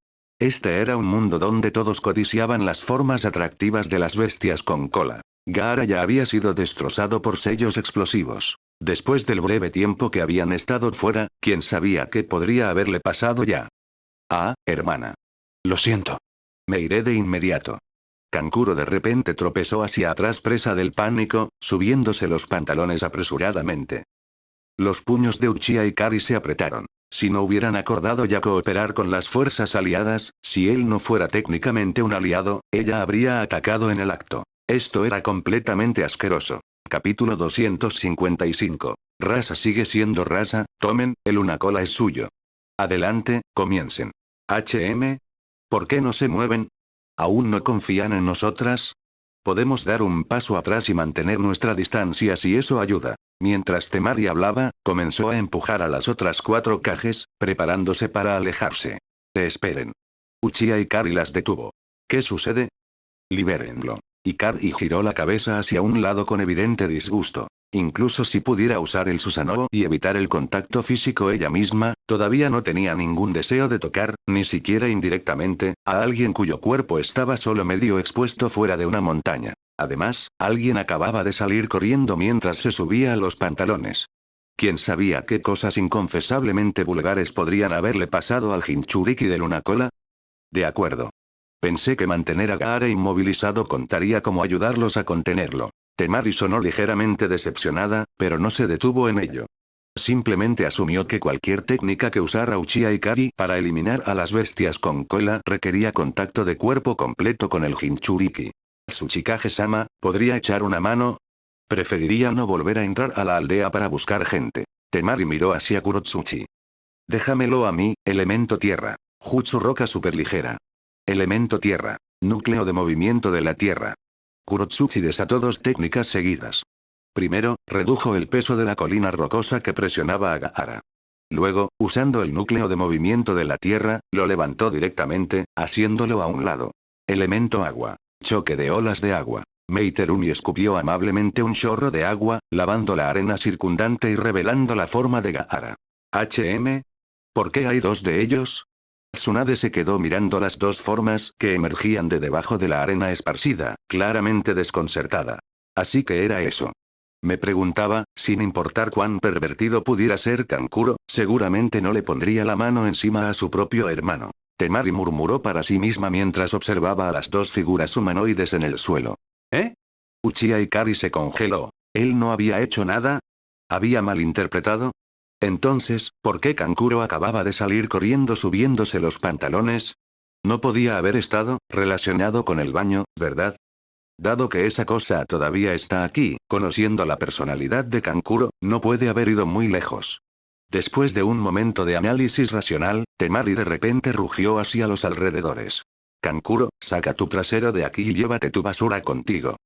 Este era un mundo donde todos codiciaban las formas atractivas de las bestias con cola. Gaara ya había sido destrozado por sellos explosivos. Después del breve tiempo que habían estado fuera, ¿quién sabía qué podría haberle pasado ya? Ah, hermana. Lo siento. Me iré de inmediato. Kankuro de repente tropezó hacia atrás presa del pánico, subiéndose los pantalones apresuradamente. Los puños de Uchiha Ikari se apretaron. Si no hubieran acordado ya cooperar con las fuerzas aliadas, si él no fuera técnicamente un aliado, ella habría atacado en el acto. Esto era completamente asqueroso. Capítulo 255. Raza sigue siendo raza, tomen, el una cola es suyo. Adelante, comiencen. ¿Por qué no se mueven? ¿Aún no confían en nosotras? Podemos dar un paso atrás y mantener nuestra distancia si eso ayuda. Mientras Temari hablaba, comenzó a empujar a las otras 4 cajes, preparándose para alejarse. Te esperen. Uchiha Ikari las detuvo. ¿Qué sucede? Libérenlo. Ikari giró la cabeza hacia un lado con evidente disgusto. Incluso si pudiera usar el Susanoo y evitar el contacto físico ella misma, todavía no tenía ningún deseo de tocar, ni siquiera indirectamente, a alguien cuyo cuerpo estaba solo medio expuesto fuera de una montaña. Además, alguien acababa de salir corriendo mientras se subía a los pantalones. ¿Quién sabía qué cosas inconfesablemente vulgares podrían haberle pasado al Jinchuriki de Luna Cola? De acuerdo. Pensé que mantener a Gaara inmovilizado contaría como ayudarlos a contenerlo. Temari sonó ligeramente decepcionada, pero no se detuvo en ello. Simplemente asumió que cualquier técnica que usara Uchiha Ikari para eliminar a las bestias con cola requería contacto de cuerpo completo con el Jinchuriki. Tsuchikage-sama, ¿podría echar una mano? Preferiría no volver a entrar a la aldea para buscar gente. Temari miró hacia Kurotsuchi. Déjamelo a mí, elemento tierra. Jutsu roca superligera. Elemento tierra. Núcleo de movimiento de la tierra. Kurotsuchi desató dos técnicas seguidas. Primero, redujo el peso de la colina rocosa que presionaba a Gaara. Luego, usando el núcleo de movimiento de la tierra, lo levantó directamente, haciéndolo a un lado. Elemento agua. Choque de olas de agua. Meiterumi escupió amablemente un chorro de agua, lavando la arena circundante y revelando la forma de Gaara. ¿Por qué hay dos de ellos? Tsunade se quedó mirando las dos formas que emergían de debajo de la arena esparcida, claramente desconcertada. Así que era eso. Me preguntaba, sin importar cuán pervertido pudiera ser Kankuro, seguramente no le pondría la mano encima a su propio hermano. Temari murmuró para sí misma mientras observaba a las dos figuras humanoides en el suelo. ¿Eh? Uchiha Ikari se congeló. ¿Él no había hecho nada? ¿Había malinterpretado? Entonces, ¿por qué Kankuro acababa de salir corriendo subiéndose los pantalones? No podía haber estado relacionado con el baño, ¿verdad? Dado que esa cosa todavía está aquí, conociendo la personalidad de Kankuro, no puede haber ido muy lejos. Después de un momento de análisis racional, Temari de repente rugió hacia los alrededores. Kankuro, saca tu trasero de aquí y llévate tu basura contigo.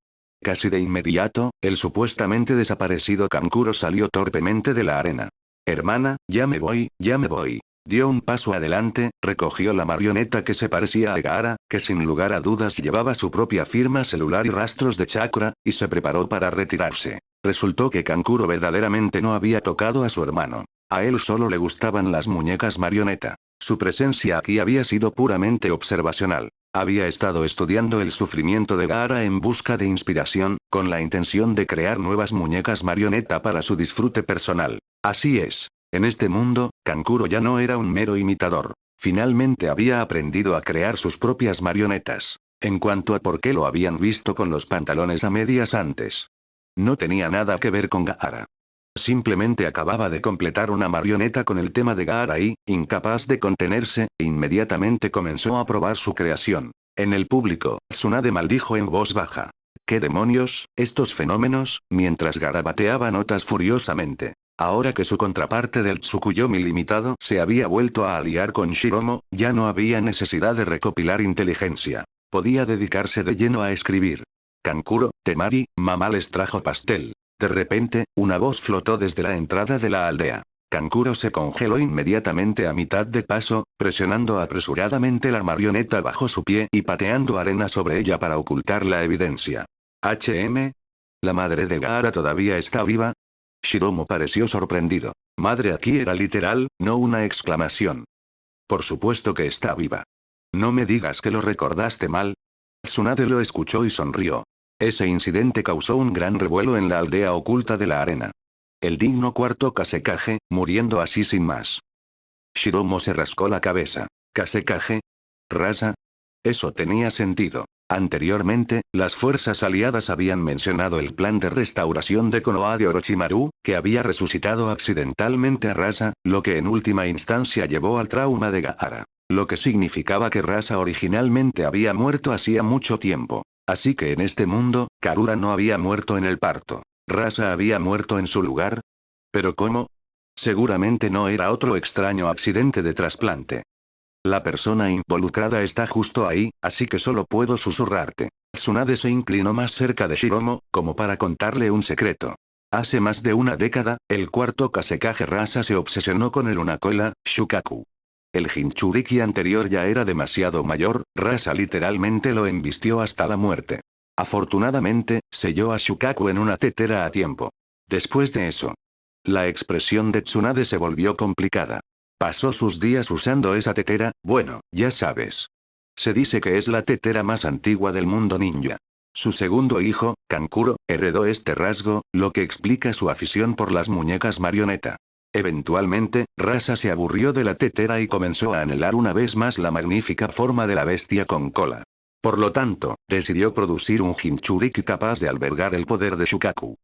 Casi de inmediato, el supuestamente desaparecido Kankuro salió torpemente de la arena. Hermana, ya me voy, ya me voy. Dio un paso adelante, recogió la marioneta que se parecía a Gaara, que sin lugar a dudas llevaba su propia firma celular y rastros de chakra, y se preparó para retirarse. Resultó que Kankuro verdaderamente no había tocado a su hermano. A él solo le gustaban las muñecas marioneta. Su presencia aquí había sido puramente observacional. Había estado estudiando el sufrimiento de Gaara en busca de inspiración, con la intención de crear nuevas muñecas marioneta para su disfrute personal. Así es. En este mundo, Kankuro ya no era un mero imitador. Finalmente había aprendido a crear sus propias marionetas. En cuanto a por qué lo habían visto con los pantalones a medias antes. No tenía nada que ver con Gaara. Simplemente acababa de completar una marioneta con el tema de Gaara y, incapaz de contenerse, inmediatamente comenzó a probar su creación. En el público, Tsunade maldijo en voz baja. ¿Qué demonios, estos fenómenos? Mientras garabateaba notas furiosamente. Ahora que su contraparte del Tsukuyomi limitado se había vuelto a aliar con Shiromo, ya no había necesidad de recopilar inteligencia. Podía dedicarse de lleno a escribir. Kankuro, Temari, mamá les trajo pastel. De repente, una voz flotó desde la entrada de la aldea. Kankuro se congeló inmediatamente a mitad de paso, presionando apresuradamente la marioneta bajo su pie y pateando arena sobre ella para ocultar la evidencia. ¿La madre de Gaara todavía está viva? Shiromo pareció sorprendido. Madre aquí era literal, no una exclamación. Por supuesto que está viva. No me digas que lo recordaste mal. Tsunade lo escuchó y sonrió. Ese incidente causó un gran revuelo en la aldea oculta de la arena. El digno cuarto Kasekage, muriendo así sin más. Shiromo se rascó la cabeza. ¿Kasekage? ¿Rasa? Eso tenía sentido. Anteriormente, las fuerzas aliadas habían mencionado el plan de restauración de Konoha de Orochimaru, que había resucitado accidentalmente a Rasa, lo que en última instancia llevó al trauma de Gaara. Lo que significaba que Rasa originalmente había muerto hacía mucho tiempo. Así que en este mundo, Karura no había muerto en el parto. ¿Rasa había muerto en su lugar? ¿Pero cómo? Seguramente no era otro extraño accidente de trasplante. La persona involucrada está justo ahí, así que solo puedo susurrarte. Tsunade se inclinó más cerca de Shiromo, como para contarle un secreto. Hace más de una década, el cuarto Kasekage Rasa se obsesionó con el Unacola, Shukaku. El Jinchuriki anterior ya era demasiado mayor, Rasa literalmente lo embistió hasta la muerte. Afortunadamente, selló a Shukaku en una tetera a tiempo. Después de eso, la expresión de Tsunade se volvió complicada. Pasó sus días usando esa tetera, bueno, ya sabes. Se dice que es la tetera más antigua del mundo ninja. Su segundo hijo, Kankuro, heredó este rasgo, lo que explica su afición por las muñecas marioneta. Eventualmente, Rasa se aburrió de la tetera y comenzó a anhelar una vez más la magnífica forma de la bestia con cola. Por lo tanto, decidió producir un Jinchuriki capaz de albergar el poder de Shukaku.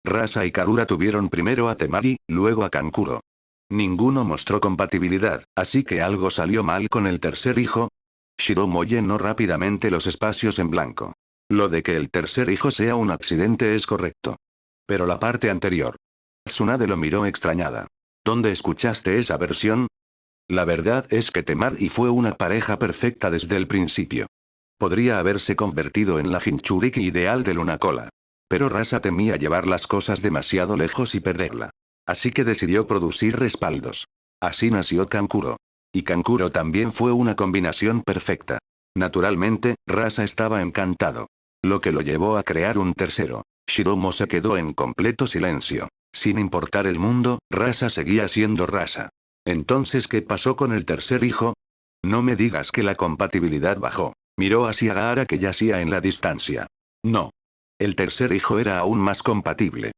Rasa y Karura tuvieron primero a Temari, luego a Kankuro. Ninguno mostró compatibilidad, así que algo salió mal con el tercer hijo. Shiromo llenó rápidamente los espacios en blanco. Lo de que el tercer hijo sea un accidente es correcto. Pero la parte anterior. Tsunade lo miró extrañada. ¿Dónde escuchaste esa versión? La verdad es que Temari fue una pareja perfecta desde el principio. Podría haberse convertido en la Jinchuriki ideal de Lunacola. Pero Rasa temía llevar las cosas demasiado lejos y perderla. Así que decidió producir respaldos. Así nació Kankuro. Y Kankuro también fue una combinación perfecta. Naturalmente, Rasa estaba encantado. Lo que lo llevó a crear un tercero. Shiromo se quedó en completo silencio. Sin importar el mundo, Rasa seguía siendo Rasa. Entonces, ¿qué pasó con el tercer hijo? No me digas que la compatibilidad bajó. Miró hacia Gaara que yacía en la distancia. No. El tercer hijo era aún más compatible.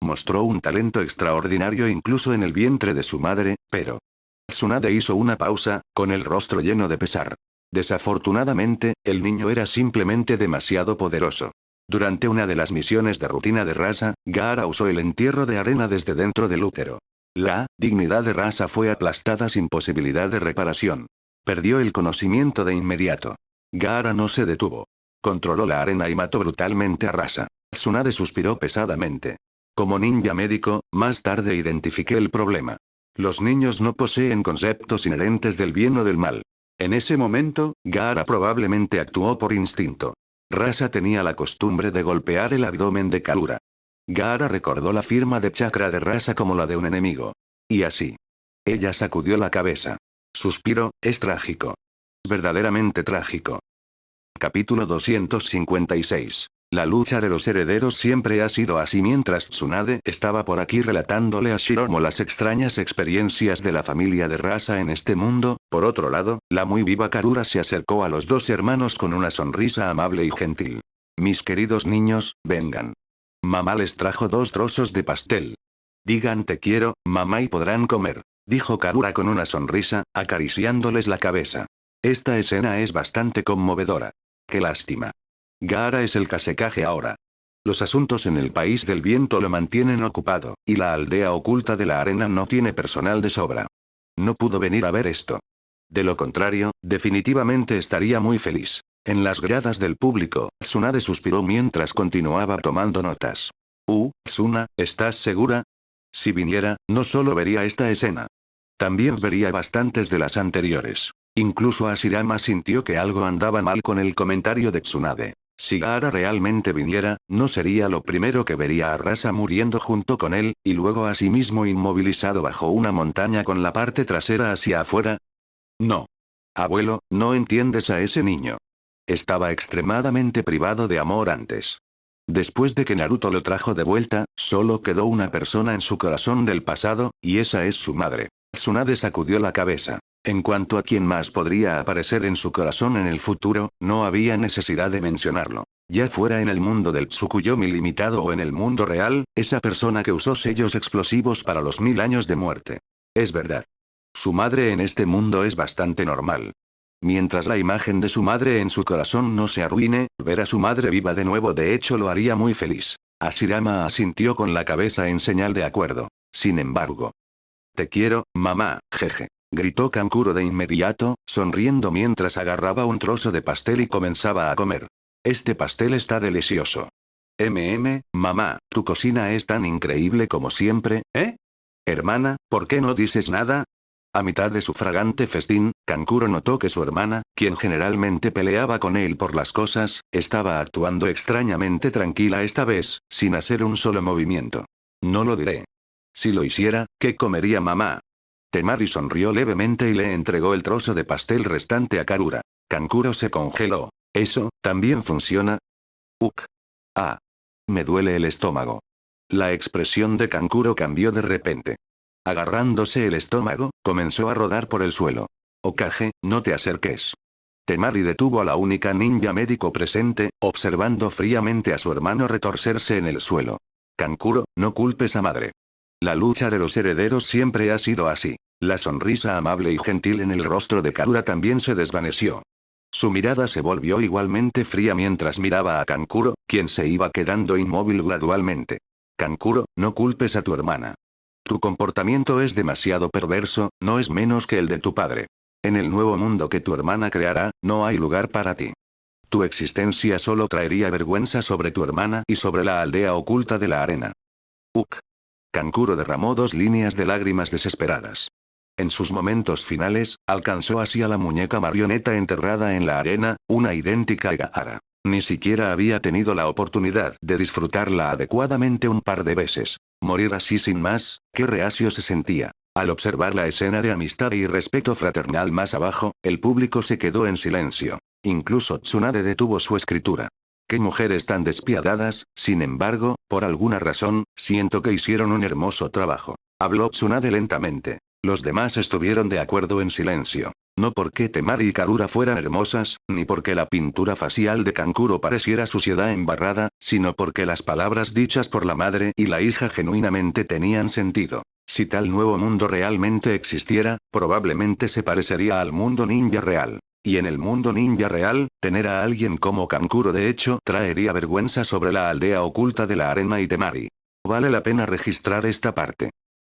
Mostró un talento extraordinario incluso en el vientre de su madre, pero... Tsunade hizo una pausa, con el rostro lleno de pesar. Desafortunadamente, el niño era simplemente demasiado poderoso. Durante una de las misiones de rutina de Rasa, Gaara usó el entierro de arena desde dentro del útero. La dignidad de Rasa fue aplastada sin posibilidad de reparación. Perdió el conocimiento de inmediato. Gaara no se detuvo. Controló la arena y mató brutalmente a Rasa. Tsunade suspiró pesadamente. Como ninja médico, más tarde identifiqué el problema. Los niños no poseen conceptos inherentes del bien o del mal. En ese momento, Gaara probablemente actuó por instinto. Rasa tenía la costumbre de golpear el abdomen de Karura. Gaara recordó la firma de chakra de Rasa como la de un enemigo. Y así. Ella sacudió la cabeza. Suspiro, es trágico. Verdaderamente trágico. Capítulo 256. La lucha de los herederos siempre ha sido así. Mientras Tsunade estaba por aquí relatándole a Shiromo las extrañas experiencias de la familia de Rasa en este mundo, por otro lado, la muy viva Karura se acercó a los dos hermanos con una sonrisa amable y gentil. Mis queridos niños, vengan. Mamá les trajo 2 trozos de pastel. Digan te quiero, mamá, y podrán comer, dijo Karura con una sonrisa, acariciándoles la cabeza. Esta escena es bastante conmovedora. Qué lástima. Gaara es el Kasekaje ahora. Los asuntos en el país del viento lo mantienen ocupado, y la aldea oculta de la arena no tiene personal de sobra. No pudo venir a ver esto. De lo contrario, definitivamente estaría muy feliz. En las gradas del público, Tsunade suspiró mientras continuaba tomando notas. Tsuna, ¿estás segura? Si viniera, no solo vería esta escena. También vería bastantes de las anteriores. Incluso Ashirama sintió que algo andaba mal con el comentario de Tsunade. Si Gaara realmente viniera, no sería lo primero que vería a Rasa muriendo junto con él, y luego a sí mismo inmovilizado bajo una montaña con la parte trasera hacia afuera. No. Abuelo, no entiendes a ese niño. Estaba extremadamente privado de amor antes. Después de que Naruto lo trajo de vuelta, solo quedó una persona en su corazón del pasado, y esa es su madre. Tsunade sacudió la cabeza. En cuanto a quién más podría aparecer en su corazón en el futuro, no había necesidad de mencionarlo. Ya fuera en el mundo del Tsukuyomi limitado o en el mundo real, esa persona que usó sellos explosivos para los 1000 años de muerte. Es verdad. Su madre en este mundo es bastante normal. Mientras la imagen de su madre en su corazón no se arruine, ver a su madre viva de nuevo de hecho lo haría muy feliz. Ashirama asintió con la cabeza en señal de acuerdo. Sin embargo. Te quiero, mamá, jeje. Gritó Kankuro de inmediato, sonriendo mientras agarraba un trozo de pastel y comenzaba a comer. Este pastel está delicioso. Mamá, tu cocina es tan increíble como siempre, ¿eh? Hermana, ¿por qué no dices nada? A mitad de su fragante festín, Kankuro notó que su hermana, quien generalmente peleaba con él por las cosas, estaba actuando extrañamente tranquila esta vez, sin hacer un solo movimiento. No lo diré. Si lo hiciera, ¿qué comería mamá? Temari sonrió levemente y le entregó el trozo de pastel restante a Karura. Kankuro se congeló. ¿Eso, también funciona? Uk. Ah. Me duele el estómago. La expresión de Kankuro cambió de repente. Agarrándose el estómago, comenzó a rodar por el suelo. Okage, no te acerques. Temari detuvo a la única ninja médico presente, observando fríamente a su hermano retorcerse en el suelo. Kankuro, no culpes a madre. La lucha de los herederos siempre ha sido así. La sonrisa amable y gentil en el rostro de Karura también se desvaneció. Su mirada se volvió igualmente fría mientras miraba a Kankuro, quien se iba quedando inmóvil gradualmente. Kankuro, no culpes a tu hermana. Tu comportamiento es demasiado perverso, no es menos que el de tu padre. En el nuevo mundo que tu hermana creará, no hay lugar para ti. Tu existencia solo traería vergüenza sobre tu hermana y sobre la aldea oculta de la arena. Uk. Kankuro derramó 2 líneas de lágrimas desesperadas. En sus momentos finales, alcanzó así a la muñeca marioneta enterrada en la arena, una idéntica a Gaara. Ni siquiera había tenido la oportunidad de disfrutarla adecuadamente un par de veces. Morir así sin más, qué reacio se sentía. Al observar la escena de amistad y respeto fraternal más abajo, el público se quedó en silencio. Incluso Tsunade detuvo su escritura. Qué mujeres tan despiadadas, sin embargo, por alguna razón, siento que hicieron un hermoso trabajo. Habló Tsunade lentamente. Los demás estuvieron de acuerdo en silencio. No porque Temari y Karura fueran hermosas, ni porque la pintura facial de Kankuro pareciera suciedad embarrada, sino porque las palabras dichas por la madre y la hija genuinamente tenían sentido. Si tal nuevo mundo realmente existiera, probablemente se parecería al mundo ninja real. Y en el mundo ninja real, tener a alguien como Kankuro de hecho traería vergüenza sobre la aldea oculta de la arena y Temari. Vale la pena registrar esta parte.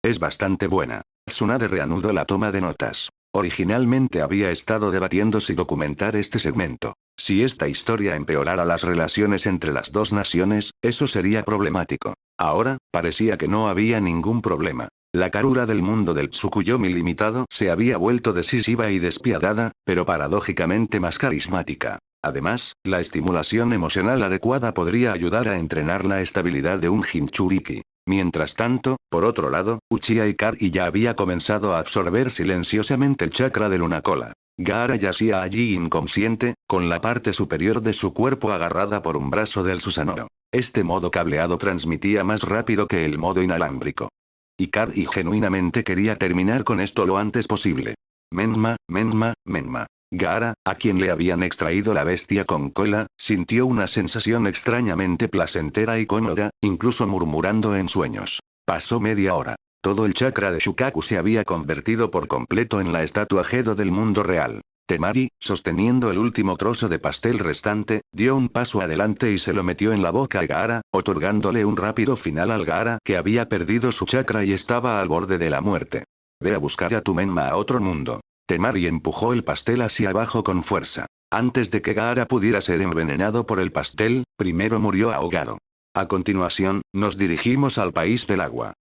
Es bastante buena. Tsunade reanudó la toma de notas. Originalmente había estado debatiendo si documentar este segmento. Si esta historia empeorara las relaciones entre las dos naciones, eso sería problemático. Ahora, parecía que no había ningún problema. La Karura del mundo del Tsukuyomi limitado se había vuelto decisiva y despiadada, pero paradójicamente más carismática. Además, la estimulación emocional adecuada podría ayudar a entrenar la estabilidad de un Jinchuriki. Mientras tanto, por otro lado, Uchiha Ikari ya había comenzado a absorber silenciosamente el chakra de Lunacola. Gaara yacía allí inconsciente, con la parte superior de su cuerpo agarrada por un brazo del Susanoo. Este modo cableado transmitía más rápido que el modo inalámbrico. Ikari genuinamente quería terminar con esto lo antes posible. Menma, Menma, Menma. Gaara, a quien le habían extraído la bestia con cola, sintió una sensación extrañamente placentera y cómoda, incluso murmurando en sueños. Pasó media hora. Todo el chakra de Shukaku se había convertido por completo en la estatua Gedo del mundo real. Temari, sosteniendo el último trozo de pastel restante, dio un paso adelante y se lo metió en la boca a Gaara, otorgándole un rápido final al Gaara que había perdido su chakra y estaba al borde de la muerte. Ve a buscar a tu Menma a otro mundo. Temari empujó el pastel hacia abajo con fuerza. Antes de que Gaara pudiera ser envenenado por el pastel, primero murió ahogado. A continuación, nos dirigimos al país del agua.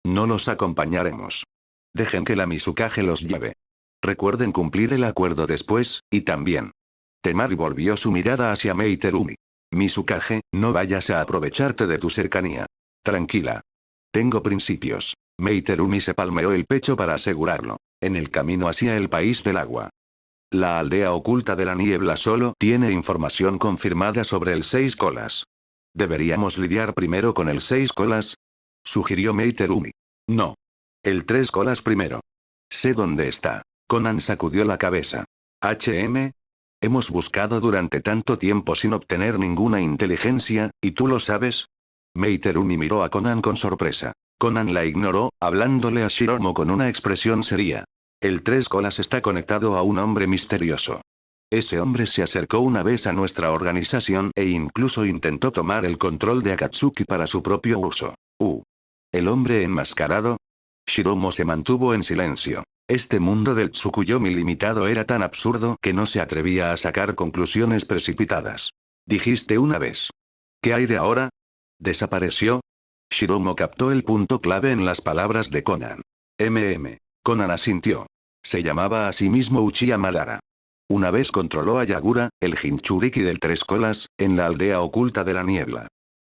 No los acompañaremos. Dejen que la Mizukage los lleve. Recuerden cumplir el acuerdo después, y también. Temari volvió su mirada hacia Meiterumi. Mizukage, no vayas a aprovecharte de tu cercanía. Tranquila. Tengo principios. Meiterumi se palmeó el pecho para asegurarlo. En el camino hacia el país del agua. La aldea oculta de la niebla solo tiene información confirmada sobre el 6 colas. ¿Deberíamos lidiar primero con el 6 colas? Sugirió Meiterumi. No. El 3 colas primero. Sé dónde está. Conan sacudió la cabeza. Hemos buscado durante tanto tiempo sin obtener ninguna inteligencia, ¿y tú lo sabes? Meiterumi miró a Conan con sorpresa. Conan la ignoró, hablándole a Shiromo con una expresión seria. El 3 colas está conectado a un hombre misterioso. Ese hombre se acercó una vez a nuestra organización e incluso intentó tomar el control de Akatsuki para su propio uso. ¿El hombre enmascarado? Shiromo se mantuvo en silencio. Este mundo del Tsukuyomi limitado era tan absurdo que no se atrevía a sacar conclusiones precipitadas. Dijiste una vez. ¿Qué hay de ahora? ¿Desapareció? Shiromo captó el punto clave en las palabras de Conan. Conan asintió. Se llamaba a sí mismo Uchiha Madara. Una vez controló a Yagura, el Jinchuriki del 3 colas, en la aldea oculta de la niebla.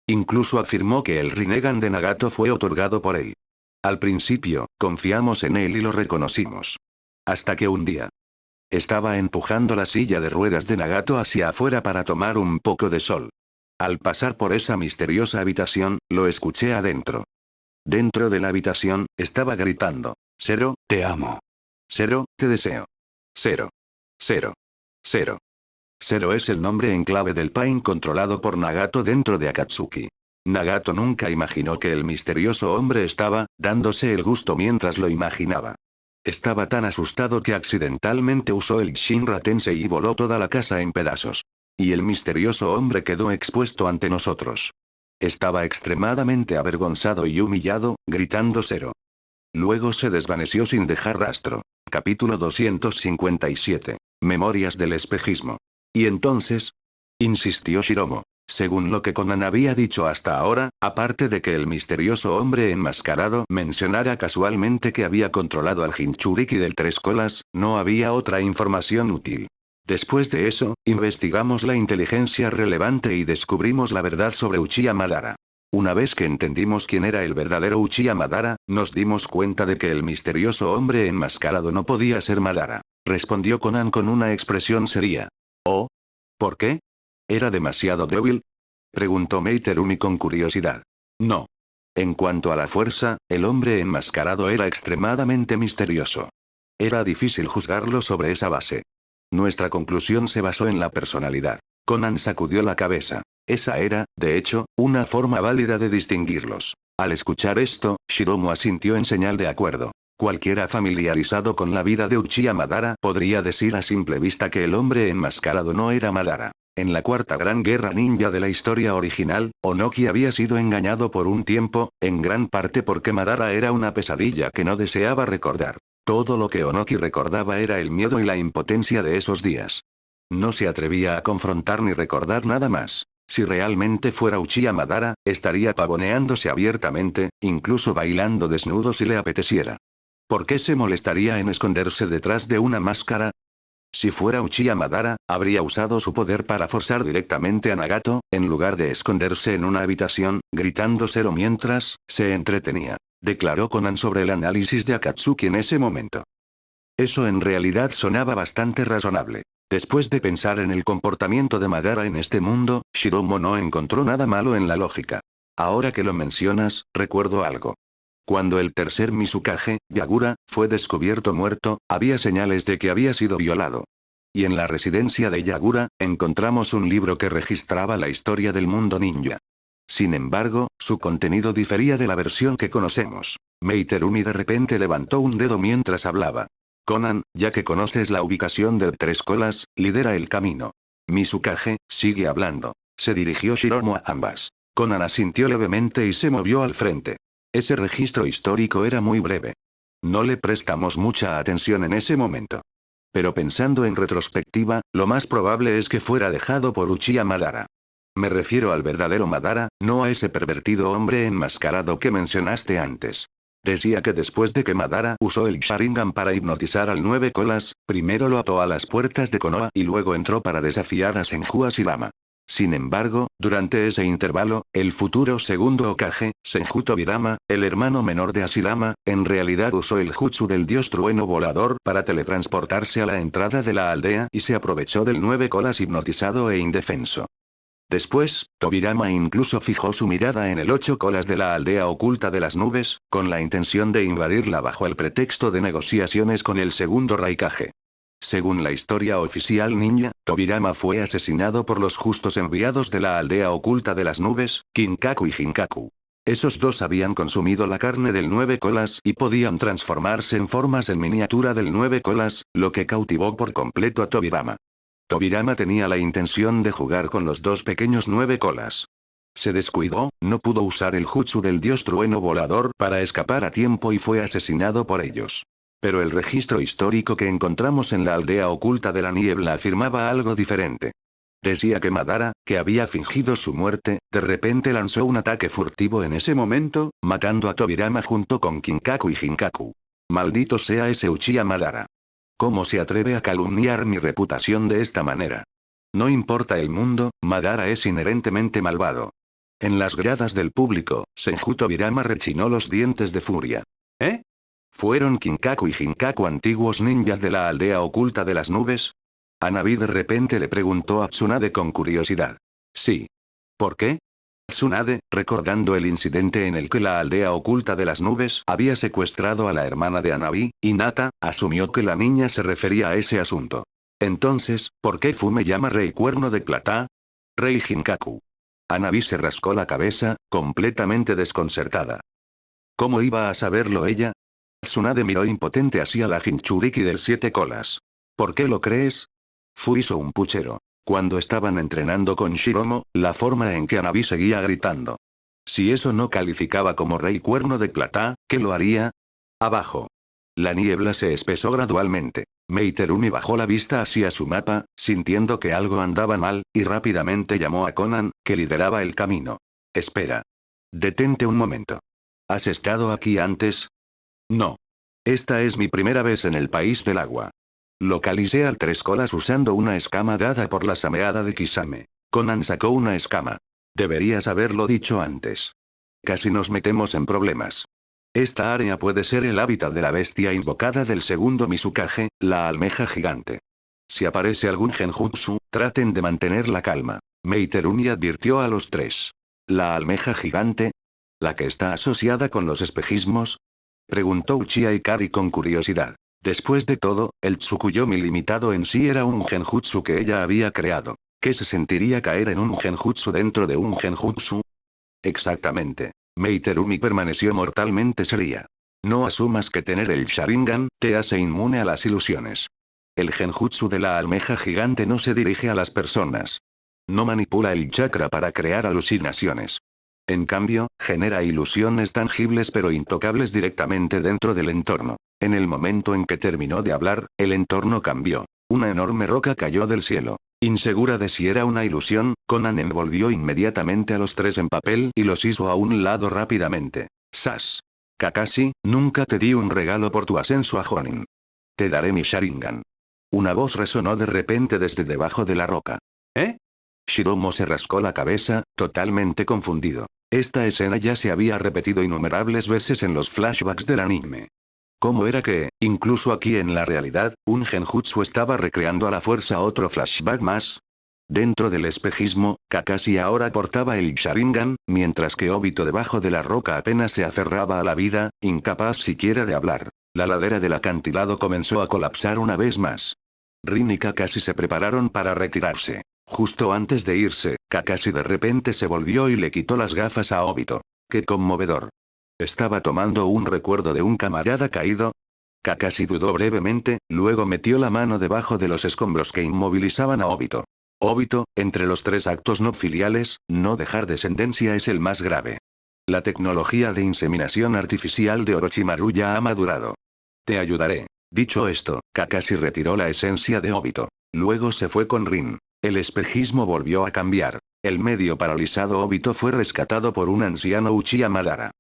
Incluso afirmó que el Rinnegan de Nagato fue otorgado por él. Al principio, confiamos en él y lo reconocimos. Hasta que un día, estaba empujando la silla de ruedas de Nagato hacia afuera para tomar un poco de sol. Al pasar por esa misteriosa habitación, lo escuché adentro. Dentro de la habitación, estaba gritando: Zero, te amo. Zero, te deseo. Zero. Zero. Zero. Zero es el nombre en clave del Pain controlado por Nagato dentro de Akatsuki. Nagato nunca imaginó que el misterioso hombre estaba dándose el gusto mientras lo imaginaba. Estaba tan asustado que accidentalmente usó el Shinra Tensei y voló toda la casa en pedazos. Y el misterioso hombre quedó expuesto ante nosotros. Estaba extremadamente avergonzado y humillado, gritando Zero. Luego se desvaneció sin dejar rastro. Capítulo 257. Memorias del espejismo. ¿Y entonces? Insistió Shiromo. Según lo que Conan había dicho hasta ahora, aparte de que el misterioso hombre enmascarado mencionara casualmente que había controlado al Jinchuriki del Tres Colas, no había otra información útil. Después de eso, investigamos la inteligencia relevante y descubrimos la verdad sobre Uchiha Madara. Una vez que entendimos quién era el verdadero Uchiha Madara, nos dimos cuenta de que el misterioso hombre enmascarado no podía ser Madara. Respondió Conan con una expresión seria. ¿Oh? ¿Por qué? ¿Era demasiado débil? Preguntó Meiterumi con curiosidad. No. En cuanto a la fuerza, el hombre enmascarado era extremadamente misterioso. Era difícil juzgarlo sobre esa base. Nuestra conclusión se basó en la personalidad. Conan sacudió la cabeza. Esa era, de hecho, una forma válida de distinguirlos. Al escuchar esto, Shiromo asintió en señal de acuerdo. Cualquiera familiarizado con la vida de Uchiha Madara podría decir a simple vista que el hombre enmascarado no era Madara. En la cuarta gran guerra ninja de la historia original, Onoki había sido engañado por un tiempo, en gran parte porque Madara era una pesadilla que no deseaba recordar. Todo lo que Onoki recordaba era el miedo y la impotencia de esos días. No se atrevía a confrontar ni recordar nada más. Si realmente fuera Uchiha Madara, estaría pavoneándose abiertamente, incluso bailando desnudo si le apeteciera. ¿Por qué se molestaría en esconderse detrás de una máscara? Si fuera Uchiha Madara, habría usado su poder para forzar directamente a Nagato, en lugar de esconderse en una habitación, gritando Zero mientras se entretenía. Declaró Conan sobre el análisis de Akatsuki en ese momento. Eso en realidad sonaba bastante razonable. Después de pensar en el comportamiento de Madara en este mundo, Shiromo no encontró nada malo en la lógica. Ahora que lo mencionas, recuerdo algo. Cuando el tercer Mizukage, Yagura, fue descubierto muerto, había señales de que había sido violado. Y en la residencia de Yagura, encontramos un libro que registraba la historia del mundo ninja. Sin embargo, su contenido difería de la versión que conocemos. Meiterumi de repente levantó un dedo mientras hablaba. Conan, ya que conoces la ubicación del Tres Colas, lidera el camino. Mizukage, sigue hablando. Se dirigió Shiromo a ambas. Conan asintió levemente y se movió al frente. Ese registro histórico era muy breve. No le prestamos mucha atención en ese momento. Pero pensando en retrospectiva, lo más probable es que fuera dejado por Uchiha Madara. Me refiero al verdadero Madara, no a ese pervertido hombre enmascarado que mencionaste antes. Decía que después de que Madara usó el Sharingan para hipnotizar al Nueve Colas, primero lo ató a las puertas de Konoha y luego entró para desafiar a Senju Hashirama. Sin embargo, durante ese intervalo, el futuro segundo Hokage, Senju Tobirama, el hermano menor de Hashirama, en realidad usó el jutsu del dios trueno volador para teletransportarse a la entrada de la aldea y se aprovechó del Nueve Colas hipnotizado e indefenso. Después, Tobirama incluso fijó su mirada en el Ocho Colas de la aldea oculta de las nubes, con la intención de invadirla bajo el pretexto de negociaciones con el segundo Raikage. Según la historia oficial ninja, Tobirama fue asesinado por los justos enviados de la aldea oculta de las nubes, Kinkaku y Jinkaku. Esos dos habían consumido la carne del Nueve Colas y podían transformarse en formas en miniatura del Nueve Colas, lo que cautivó por completo a Tobirama. Tobirama tenía la intención de jugar con los dos pequeños Nueve Colas. Se descuidó, no pudo usar el jutsu del dios trueno volador para escapar a tiempo y fue asesinado por ellos. Pero el registro histórico que encontramos en la aldea oculta de la niebla afirmaba algo diferente. Decía que Madara, que había fingido su muerte, de repente lanzó un ataque furtivo en ese momento, matando a Tobirama junto con Kinkaku y Jinkaku. Maldito sea ese Uchiha Madara. ¿Cómo se atreve a calumniar mi reputación de esta manera? No importa el mundo, Madara es inherentemente malvado. En las gradas del público, Senju Tobirama rechinó los dientes de furia. ¿Eh? ¿Fueron Kinkaku y Jinkaku antiguos ninjas de la aldea oculta de las nubes? Hanabi de repente le preguntó a Tsunade con curiosidad. Sí. ¿Por qué? Tsunade, recordando el incidente en el que la aldea oculta de las nubes había secuestrado a la hermana de Hanabi, Hinata, asumió que la niña se refería a ese asunto. Entonces, ¿por qué Fume llama Rey Cuerno de Plata? Rey Jinkaku. Hanabi se rascó la cabeza, completamente desconcertada. ¿Cómo iba a saberlo ella? Tsunade miró impotente hacia la Jinchuriki del siete colas. ¿Por qué lo crees? Fu hizo un puchero. Cuando estaban entrenando con Shiromo, la forma en que Hanabi seguía gritando. Si eso no calificaba como Rey Cuerno de Plata, ¿qué lo haría? Abajo. La niebla se espesó gradualmente. Meiterumi bajó la vista hacia su mapa, sintiendo que algo andaba mal, y rápidamente llamó a Conan, que lideraba el camino. Espera. Detente un momento. ¿Has estado aquí antes? No. Esta es mi primera vez en el país del agua. Localicé al tres colas usando una escama dada por la sameada de Kisame. Conan sacó una escama. Deberías haberlo dicho antes. Casi nos metemos en problemas. Esta área puede ser el hábitat de la bestia invocada del segundo Mizukage, la almeja gigante. Si aparece algún genjutsu, traten de mantener la calma. Meiterumi advirtió a los tres. ¿La almeja gigante? ¿La que está asociada con los espejismos? Preguntó Uchiha Ikari con curiosidad. Después de todo, el Tsukuyomi limitado en sí era un genjutsu que ella había creado. ¿Qué se sentiría caer en un genjutsu dentro de un genjutsu? Exactamente. Meiterumi permaneció mortalmente seria. No asumas que tener el Sharingan te hace inmune a las ilusiones. El genjutsu de la almeja gigante no se dirige a las personas. No manipula el chakra para crear alucinaciones. En cambio, genera ilusiones tangibles pero intocables directamente dentro del entorno. En el momento en que terminó de hablar, el entorno cambió. Una enorme roca cayó del cielo. Insegura de si era una ilusión, Conan envolvió inmediatamente a los tres en papel y los hizo a un lado rápidamente. ¡Sas! Kakashi, nunca te di un regalo por tu ascenso a Jonin. Te daré mi Sharingan. Una voz resonó de repente desde debajo de la roca. ¿Eh? Shiromo se rascó la cabeza, totalmente confundido. Esta escena ya se había repetido innumerables veces en los flashbacks del anime. ¿Cómo era que, incluso aquí en la realidad, un genjutsu estaba recreando a la fuerza otro flashback más? Dentro del espejismo, Kakashi ahora portaba el Sharingan, mientras que Obito debajo de la roca apenas se aferraba a la vida, incapaz siquiera de hablar. La ladera del acantilado comenzó a colapsar una vez más. Rin y Kakashi se prepararon para retirarse. Justo antes de irse, Kakashi de repente se volvió y le quitó las gafas a Obito. ¡Qué conmovedor! ¿Estaba tomando un recuerdo de un camarada caído? Kakashi dudó brevemente, luego metió la mano debajo de los escombros que inmovilizaban a Obito. Obito, entre los tres actos no filiales, no dejar descendencia es el más grave. La tecnología de inseminación artificial de Orochimaru ya ha madurado. Te ayudaré. Dicho esto, Kakashi retiró la esencia de Obito. Luego se fue con Rin. El espejismo volvió a cambiar. El medio paralizado Obito fue rescatado por un anciano Uchiha Madara.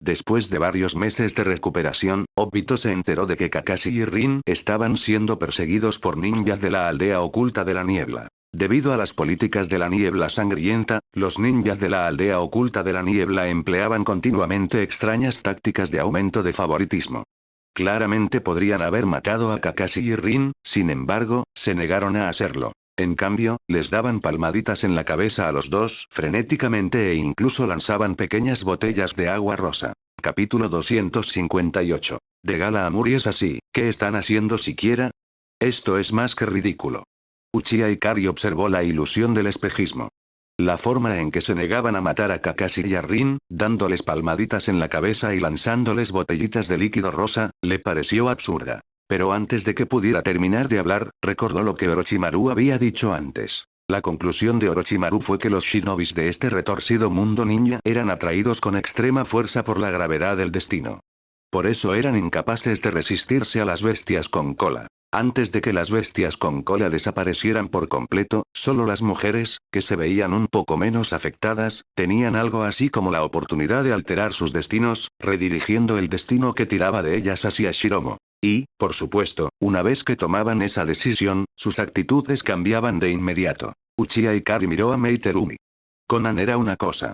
Después de varios meses de recuperación, Obito se enteró de que Kakashi y Rin estaban siendo perseguidos por ninjas de la aldea oculta de la niebla. Debido a las políticas de la niebla sangrienta, los ninjas de la aldea oculta de la niebla empleaban continuamente extrañas tácticas de aumento de favoritismo. Claramente podrían haber matado a Kakashi y Rin, sin embargo, se negaron a hacerlo. En cambio, les daban palmaditas en la cabeza a los dos frenéticamente e incluso lanzaban pequeñas botellas de agua rosa. Capítulo 258. De Gala a Muri es así, ¿qué están haciendo siquiera? Esto es más que ridículo. Uchiha Ikari observó la ilusión del espejismo. La forma en que se negaban a matar a Kakashi y a Rin, dándoles palmaditas en la cabeza y lanzándoles botellitas de líquido rosa, le pareció absurda. Pero antes de que pudiera terminar de hablar, recordó lo que Orochimaru había dicho antes. La conclusión de Orochimaru fue que los shinobis de este retorcido mundo ninja eran atraídos con extrema fuerza por la gravedad del destino. Por eso eran incapaces de resistirse a las bestias con cola. Antes de que las bestias con cola desaparecieran por completo, solo las mujeres, que se veían un poco menos afectadas, tenían algo así como la oportunidad de alterar sus destinos, redirigiendo el destino que tiraba de ellas hacia Shiromo. Y, por supuesto, una vez que tomaban esa decisión, sus actitudes cambiaban de inmediato. Uchiha Ikari miró a Meiterumi. Conan era una cosa.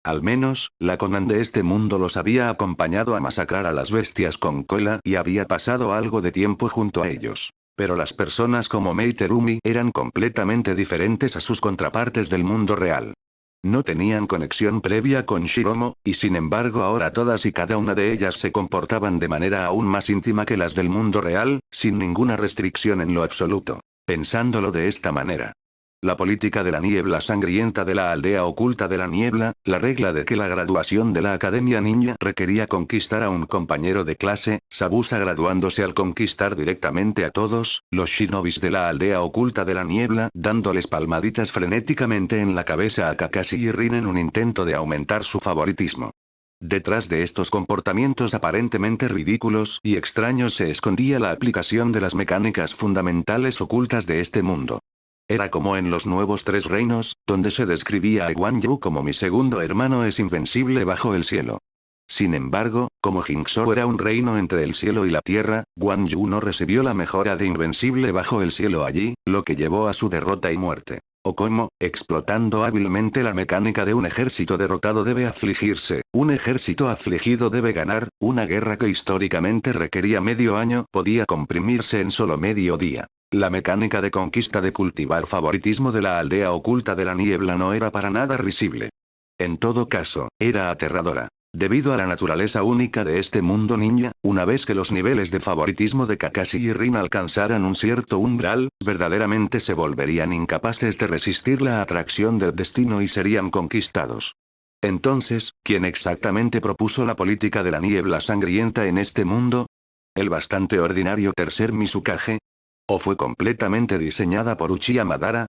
Al menos, la Conan de este mundo los había acompañado a masacrar a las bestias con cola y había pasado algo de tiempo junto a ellos. Pero las personas como Mei Terumi eran completamente diferentes a sus contrapartes del mundo real. No tenían conexión previa con Shiromo, y sin embargo ahora todas y cada una de ellas se comportaban de manera aún más íntima que las del mundo real, sin ninguna restricción en lo absoluto. Pensándolo de esta manera. La política de la niebla sangrienta de la aldea oculta de la niebla, la regla de que la graduación de la academia ninja requería conquistar a un compañero de clase, Sabusa graduándose al conquistar directamente a todos, los shinobis de la aldea oculta de la niebla dándoles palmaditas frenéticamente en la cabeza a Kakashi y Rin en un intento de aumentar su favoritismo. Detrás de estos comportamientos aparentemente ridículos y extraños se escondía la aplicación de las mecánicas fundamentales ocultas de este mundo. Era como en los nuevos tres reinos, donde se describía a Guan Yu como mi segundo hermano es invencible bajo el cielo. Sin embargo, como Jingzhou era un reino entre el cielo y la tierra, Guan Yu no recibió la mejora de invencible bajo el cielo allí, lo que llevó a su derrota y muerte. O como, explotando hábilmente la mecánica de un ejército derrotado debe afligirse, un ejército afligido debe ganar, una guerra que históricamente requería medio año podía comprimirse en solo medio día. La mecánica de conquista de cultivar favoritismo de la aldea oculta de la niebla no era para nada risible. En todo caso, era aterradora. Debido a la naturaleza única de este mundo ninja, una vez que los niveles de favoritismo de Kakashi y Rin alcanzaran un cierto umbral, verdaderamente se volverían incapaces de resistir la atracción del destino y serían conquistados. Entonces, ¿quién exactamente propuso la política de la niebla sangrienta en este mundo? ¿El bastante ordinario tercer Mizukage? ¿O fue completamente diseñada por Uchiha Madara?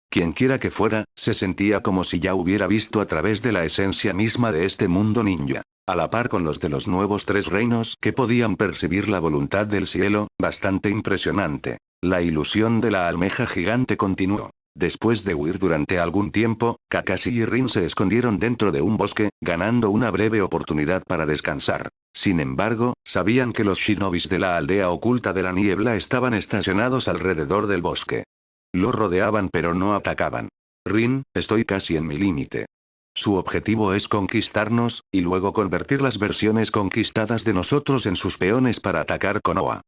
Quienquiera que fuera, se sentía como si ya hubiera visto a través de la esencia misma de este mundo ninja. A la par con los de los nuevos tres reinos que podían percibir la voluntad del cielo, bastante impresionante. La ilusión de la almeja gigante continuó. Después de huir durante algún tiempo, Kakashi y Rin se escondieron dentro de un bosque, ganando una breve oportunidad para descansar. Sin embargo, sabían que los shinobis de la aldea oculta de la niebla estaban estacionados alrededor del bosque. Lo rodeaban pero no atacaban. Rin, estoy casi en mi límite. Su objetivo es conquistarnos, y luego convertir las versiones conquistadas de nosotros en sus peones para atacar Konoha.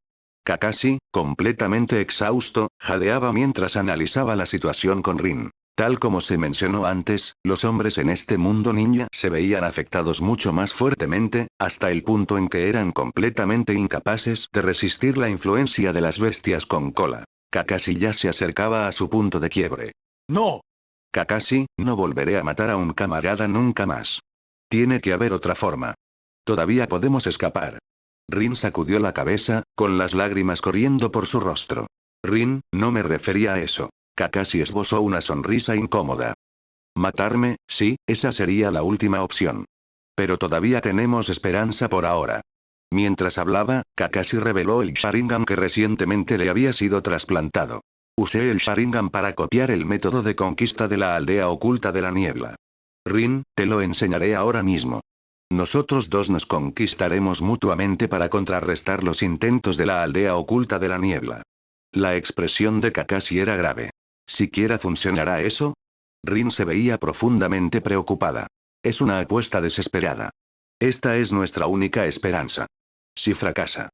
Kakashi, completamente exhausto, jadeaba mientras analizaba la situación con Rin. Tal como se mencionó antes, los hombres en este mundo ninja se veían afectados mucho más fuertemente, hasta el punto en que eran completamente incapaces de resistir la influencia de las bestias con cola. Kakashi ya se acercaba a su punto de quiebre. ¡No! Kakashi, no volveré a matar a un camarada nunca más. Tiene que haber otra forma. Todavía podemos escapar. Rin sacudió la cabeza, con las lágrimas corriendo por su rostro. Rin, no me refería a eso. Kakashi esbozó una sonrisa incómoda. Matarme, sí, esa sería la última opción. Pero todavía tenemos esperanza por ahora. Mientras hablaba, Kakashi reveló el Sharingan que recientemente le había sido trasplantado. Usé el Sharingan para copiar el método de conquista de la aldea oculta de la niebla. Rin, te lo enseñaré ahora mismo. Nosotros dos nos conquistaremos mutuamente para contrarrestar los intentos de la aldea oculta de la niebla. La expresión de Kakashi era grave. ¿Siquiera funcionará eso? Rin se veía profundamente preocupada. Es una apuesta desesperada. Esta es nuestra única esperanza. Si fracasa.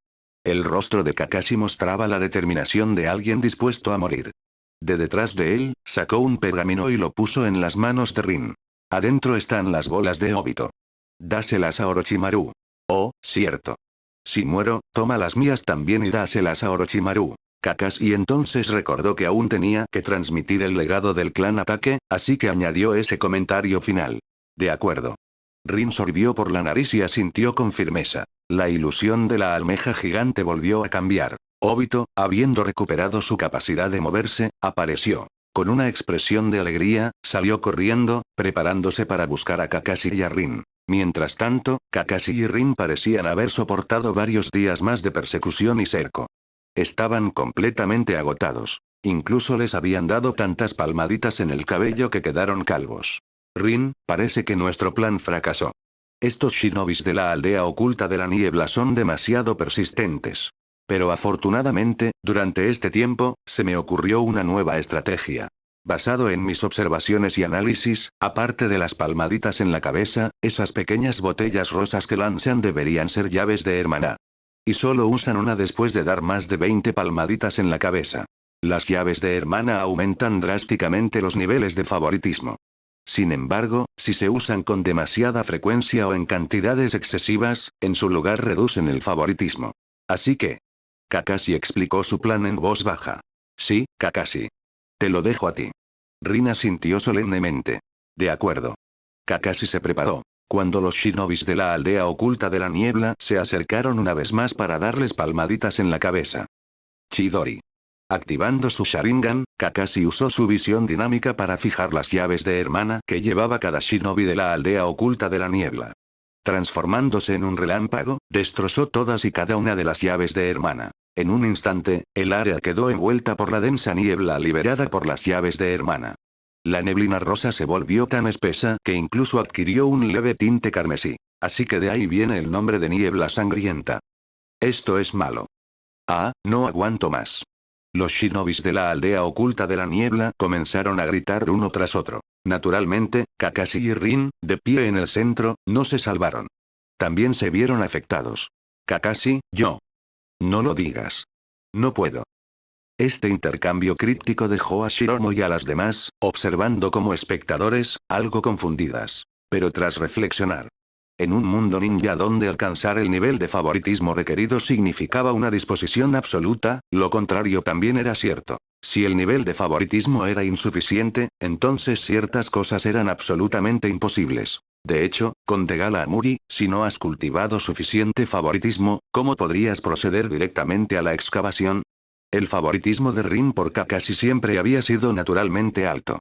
El rostro de Kakashi mostraba la determinación de alguien dispuesto a morir. De detrás de él, sacó un pergamino y lo puso en las manos de Rin. Adentro están las bolas de Obito. Dáselas a Orochimaru. Oh, cierto. Si muero, toma las mías también y dáselas a Orochimaru. Kakashi entonces recordó que aún tenía que transmitir el legado del clan Ataque, así que añadió ese comentario final. De acuerdo. Rin sorbió por la nariz y asintió con firmeza. La ilusión de la almeja gigante volvió a cambiar. Obito, habiendo recuperado su capacidad de moverse, apareció. Con una expresión de alegría, salió corriendo, preparándose para buscar a Kakashi y a Rin. Mientras tanto, Kakashi y Rin parecían haber soportado varios días más de persecución y cerco. Estaban completamente agotados. Incluso les habían dado tantas palmaditas en el cabello que quedaron calvos. Rin, parece que nuestro plan fracasó. Estos shinobis de la aldea oculta de la niebla son demasiado persistentes. Pero afortunadamente, durante este tiempo, se me ocurrió una nueva estrategia. Basado en mis observaciones y análisis, aparte de las palmaditas en la cabeza, esas pequeñas botellas rosas que lanzan deberían ser llaves de hermana. Y solo usan una después de dar más de 20 palmaditas en la cabeza. Las llaves de hermana aumentan drásticamente los niveles de favoritismo. Sin embargo, si se usan con demasiada frecuencia o en cantidades excesivas, en su lugar reducen el favoritismo. Así que... Kakashi explicó su plan en voz baja. Sí, Kakashi. Te lo dejo a ti. Rin asintió solemnemente. De acuerdo. Kakashi se preparó. Cuando los shinobis de la aldea oculta de la niebla se acercaron una vez más para darles palmaditas en la cabeza. Chidori. Activando su Sharingan, Kakashi usó su visión dinámica para fijar las llaves de hermana que llevaba cada shinobi de la aldea oculta de la niebla. Transformándose en un relámpago, destrozó todas y cada una de las llaves de hermana. En un instante, el área quedó envuelta por la densa niebla liberada por las llaves de hermana. La neblina rosa se volvió tan espesa que incluso adquirió un leve tinte carmesí. Así que de ahí viene el nombre de niebla sangrienta. Esto es malo. Ah, no aguanto más. Los shinobis de la aldea oculta de la niebla comenzaron a gritar uno tras otro. Naturalmente, Kakashi y Rin, de pie en el centro, no se salvaron. También se vieron afectados. Kakashi, yo. No lo digas. No puedo. Este intercambio críptico dejó a Shiromo y a las demás, observando como espectadores, algo confundidas. Pero tras reflexionar. En un mundo ninja donde alcanzar el nivel de favoritismo requerido significaba una disposición absoluta, lo contrario también era cierto. Si el nivel de favoritismo era insuficiente, entonces ciertas cosas eran absolutamente imposibles. De hecho, con Degala Amuri, si no has cultivado suficiente favoritismo, ¿cómo podrías proceder directamente a la excavación? El favoritismo de Rin por Kakashi siempre había sido naturalmente alto.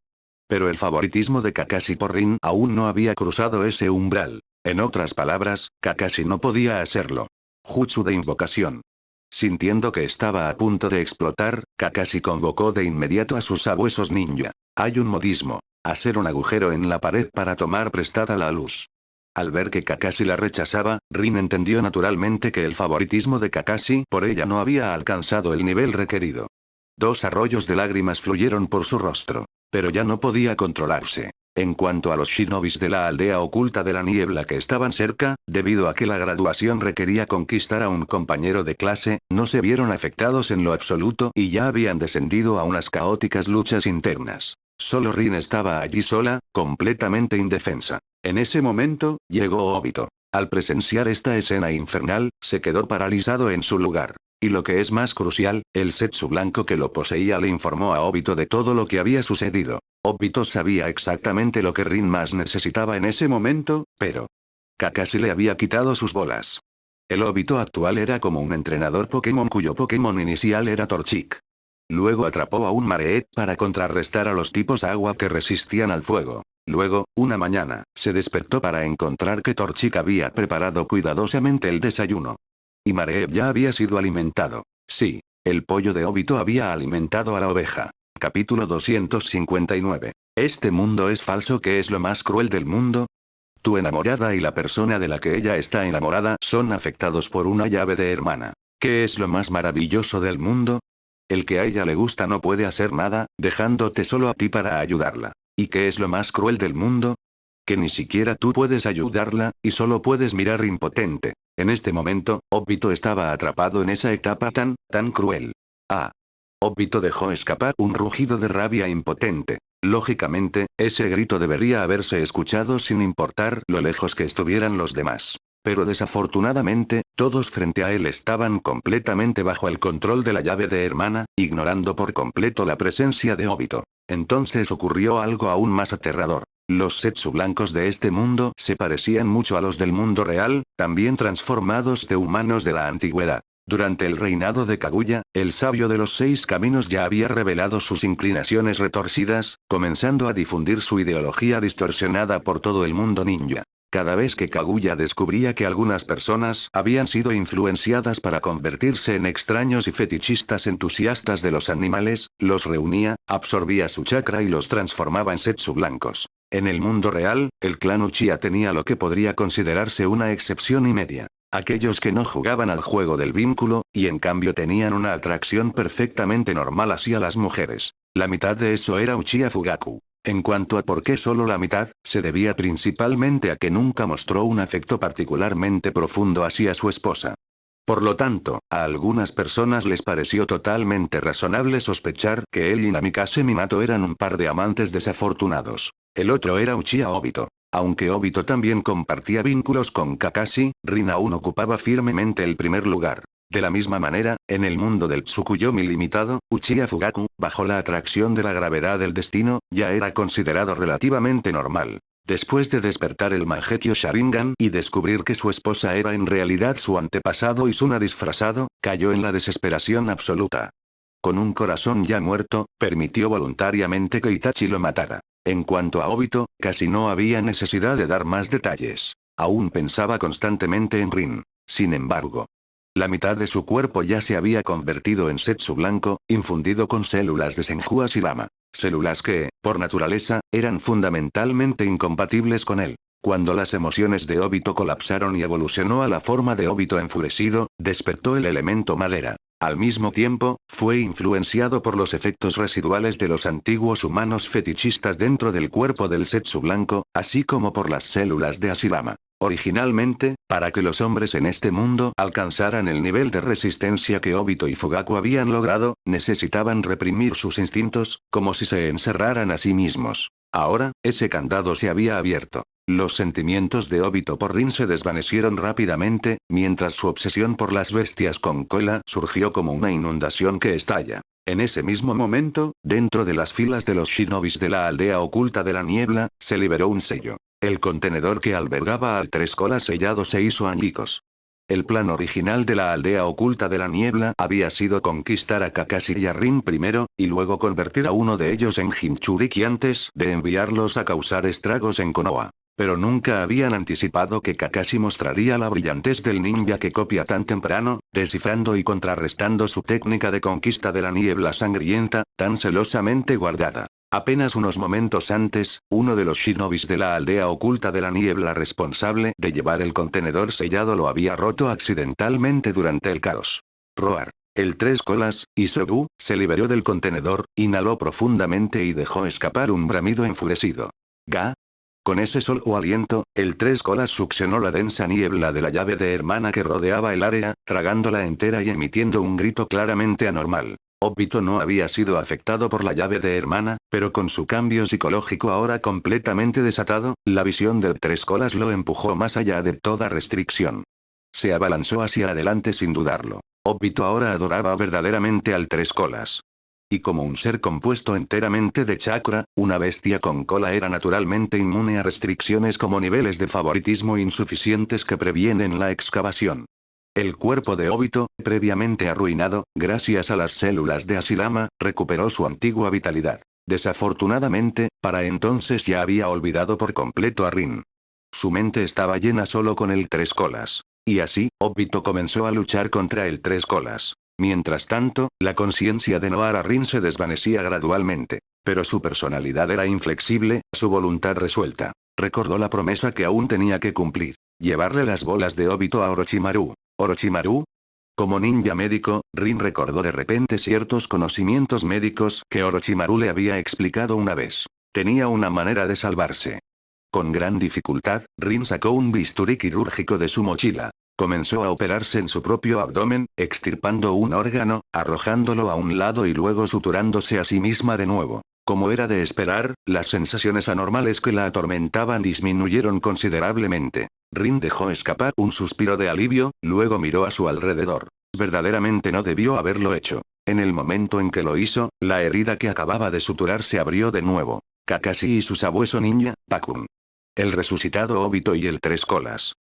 Pero el favoritismo de Kakashi por Rin aún no había cruzado ese umbral. En otras palabras, Kakashi no podía hacerlo. Jutsu de invocación. Sintiendo que estaba a punto de explotar, Kakashi convocó de inmediato a sus sabuesos ninja. Hay un modismo. Hacer un agujero en la pared para tomar prestada la luz. Al ver que Kakashi la rechazaba, Rin entendió naturalmente que el favoritismo de Kakashi por ella no había alcanzado el nivel requerido. 2 arroyos de lágrimas fluyeron por su rostro. Pero ya no podía controlarse. En cuanto a los shinobis de la aldea oculta de la niebla que estaban cerca, debido a que la graduación requería conquistar a un compañero de clase, no se vieron afectados en lo absoluto y ya habían descendido a unas caóticas luchas internas. Solo Rin estaba allí sola, completamente indefensa. En ese momento, llegó Obito. Al presenciar esta escena infernal, se quedó paralizado en su lugar. Y lo que es más crucial, el Setsu blanco que lo poseía le informó a Obito de todo lo que había sucedido. Obito sabía exactamente lo que Rin más necesitaba en ese momento, pero... Kakashi le había quitado sus bolas. El Obito actual era como un entrenador Pokémon cuyo Pokémon inicial era Torchic. Luego atrapó a un Mareet para contrarrestar a los tipos agua que resistían al fuego. Luego, una mañana, se despertó para encontrar que Torchic había preparado cuidadosamente el desayuno. Y Mareet ya había sido alimentado. Sí, el pollo de Obito había alimentado a la oveja. Capítulo 259. ¿Este mundo es falso? ¿Qué es lo más cruel del mundo? Tu enamorada y la persona de la que ella está enamorada son afectados por una llave de hermana. ¿Qué es lo más maravilloso del mundo? El que a ella le gusta no puede hacer nada, dejándote solo a ti para ayudarla. ¿Y qué es lo más cruel del mundo? Que ni siquiera tú puedes ayudarla, y solo puedes mirar impotente. En este momento, Obito estaba atrapado en esa etapa tan cruel. Ah. Obito dejó escapar un rugido de rabia impotente. Lógicamente, ese grito debería haberse escuchado sin importar lo lejos que estuvieran los demás. Pero desafortunadamente, todos frente a él estaban completamente bajo el control de la llave de hermana, ignorando por completo la presencia de Obito. Entonces ocurrió algo aún más aterrador. Los Setsu blancos de este mundo se parecían mucho a los del mundo real, también transformados de humanos de la antigüedad. Durante el reinado de Kaguya, el sabio de los 6 caminos ya había revelado sus inclinaciones retorcidas, comenzando a difundir su ideología distorsionada por todo el mundo ninja. Cada vez que Kaguya descubría que algunas personas habían sido influenciadas para convertirse en extraños y fetichistas entusiastas de los animales, los reunía, absorbía su chakra y los transformaba en Setsu blancos. En el mundo real, el clan Uchiha tenía lo que podría considerarse una excepción y media. Aquellos que no jugaban al juego del vínculo, y en cambio tenían una atracción perfectamente normal hacia las mujeres. La mitad de eso era Uchiha Fugaku. En cuanto a por qué solo la mitad, se debía principalmente a que nunca mostró un afecto particularmente profundo hacia su esposa. Por lo tanto, a algunas personas les pareció totalmente razonable sospechar que él y Namikaze Minato eran un par de amantes desafortunados. El otro era Uchiha Obito. Aunque Obito también compartía vínculos con Kakashi, Rin aún ocupaba firmemente el primer lugar. De la misma manera, en el mundo del Tsukuyomi limitado, Uchiha Fugaku, bajo la atracción de la gravedad del destino, ya era considerado relativamente normal. Después de despertar el Mangekyo Sharingan y descubrir que su esposa era en realidad su antepasado Izuna disfrazado, cayó en la desesperación absoluta. Con un corazón ya muerto, permitió voluntariamente que Itachi lo matara. En cuanto a Obito, casi no había necesidad de dar más detalles. Aún pensaba constantemente en Rin. Sin embargo, la mitad de su cuerpo ya se había convertido en Setsu blanco, infundido con células de Senju Ashirama. Células que, por naturaleza, eran fundamentalmente incompatibles con él. Cuando las emociones de Obito colapsaron y evolucionó a la forma de Obito enfurecido, despertó el elemento madera. Al mismo tiempo, fue influenciado por los efectos residuales de los antiguos humanos fetichistas dentro del cuerpo del Setsu blanco, así como por las células de Ashirama. Originalmente, para que los hombres en este mundo alcanzaran el nivel de resistencia que Obito y Fugaku habían logrado, necesitaban reprimir sus instintos, como si se encerraran a sí mismos. Ahora, ese candado se había abierto. Los sentimientos de Obito por Rin se desvanecieron rápidamente, mientras su obsesión por las bestias con cola surgió como una inundación que estalla. En ese mismo momento, dentro de las filas de los shinobis de la aldea oculta de la niebla, se liberó un sello. El contenedor que albergaba al tres colas sellado se hizo añicos. El plan original de la aldea oculta de la niebla había sido conquistar a Kakashi y a Rin primero, y luego convertir a uno de ellos en Jinchuriki antes de enviarlos a causar estragos en Konoha. Pero nunca habían anticipado que Kakashi mostraría la brillantez del ninja que copia tan temprano, descifrando y contrarrestando su técnica de conquista de la niebla sangrienta, tan celosamente guardada. Apenas unos momentos antes, uno de los shinobis de la aldea oculta de la niebla responsable de llevar el contenedor sellado lo había roto accidentalmente durante el caos. Roar. El tres colas, Isobu, se liberó del contenedor, inhaló profundamente y dejó escapar un bramido enfurecido. Ga. Con ese solo aliento, el tres colas succionó la densa niebla de la llave de hermana que rodeaba el área, tragándola entera y emitiendo un grito claramente anormal. Obito no había sido afectado por la llave de hermana, pero con su cambio psicológico ahora completamente desatado, la visión del tres colas lo empujó más allá de toda restricción. Se abalanzó hacia adelante sin dudarlo. Obito ahora adoraba verdaderamente al tres colas. Y como un ser compuesto enteramente de chakra, una bestia con cola era naturalmente inmune a restricciones como niveles de favoritismo insuficientes que previenen la excavación. El cuerpo de Obito, previamente arruinado, gracias a las células de Ashirama, recuperó su antigua vitalidad. Desafortunadamente, para entonces ya había olvidado por completo a Rin. Su mente estaba llena solo con el tres colas. Y así, Obito comenzó a luchar contra el tres colas. Mientras tanto, la conciencia de Noara Rin se desvanecía gradualmente. Pero su personalidad era inflexible, su voluntad resuelta. Recordó la promesa que aún tenía que cumplir. Llevarle las bolas de Obito a Orochimaru. ¿Orochimaru? Como ninja médico, Rin recordó de repente ciertos conocimientos médicos que Orochimaru le había explicado una vez. Tenía una manera de salvarse. Con gran dificultad, Rin sacó un bisturí quirúrgico de su mochila. Comenzó a operarse en su propio abdomen, extirpando un órgano, arrojándolo a un lado y luego suturándose a sí misma de nuevo. Como era de esperar, las sensaciones anormales que la atormentaban disminuyeron considerablemente. Rin dejó escapar un suspiro de alivio, luego miró a su alrededor. Verdaderamente no debió haberlo hecho. En el momento en que lo hizo, la herida que acababa de suturar se abrió de nuevo. Kakashi y su sabueso ninja, Pakun. El resucitado Obito y el tres colas.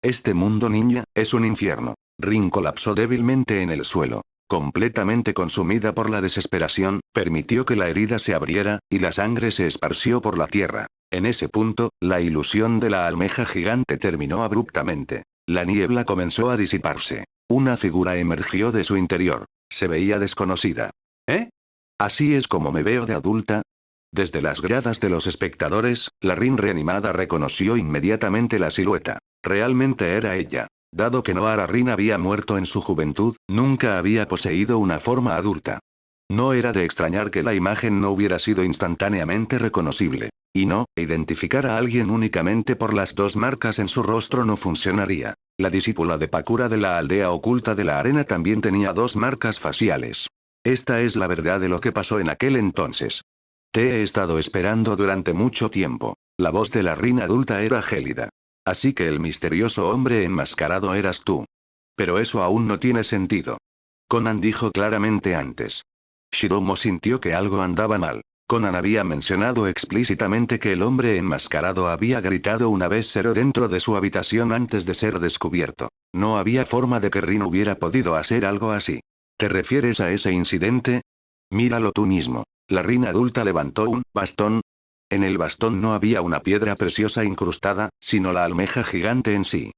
Este mundo ninja es un infierno. Rin colapsó débilmente en el suelo. Completamente consumida por la desesperación, permitió que la herida se abriera, y la sangre se esparció por la tierra. En ese punto, la ilusión de la almeja gigante terminó abruptamente. La niebla comenzó a disiparse. Una figura emergió de su interior. Se veía desconocida. ¿Eh? ¿Así es como me veo de adulta? Desde las gradas de los espectadores, la Rin reanimada reconoció inmediatamente la silueta. Realmente era ella. Dado que Noara Rin había muerto en su juventud, nunca había poseído una forma adulta. No era de extrañar que la imagen no hubiera sido instantáneamente reconocible. Y no, identificar a alguien únicamente por las dos marcas en su rostro no funcionaría. La discípula de Pakura de la aldea oculta de la arena también tenía dos marcas faciales. Esta es la verdad de lo que pasó en aquel entonces. Te he estado esperando durante mucho tiempo. La voz de la Rin adulta era gélida. Así que el misterioso hombre enmascarado eras tú. Pero eso aún no tiene sentido. Conan dijo claramente antes. Shiromo sintió que algo andaba mal. Conan había mencionado explícitamente que el hombre enmascarado había gritado una vez cero dentro de su habitación antes de ser descubierto. No había forma de que Rin hubiera podido hacer algo así. ¿Te refieres a ese incidente? Míralo tú mismo. La Rin adulta levantó un bastón. En el bastón no había una piedra preciosa incrustada, sino la almeja gigante en sí.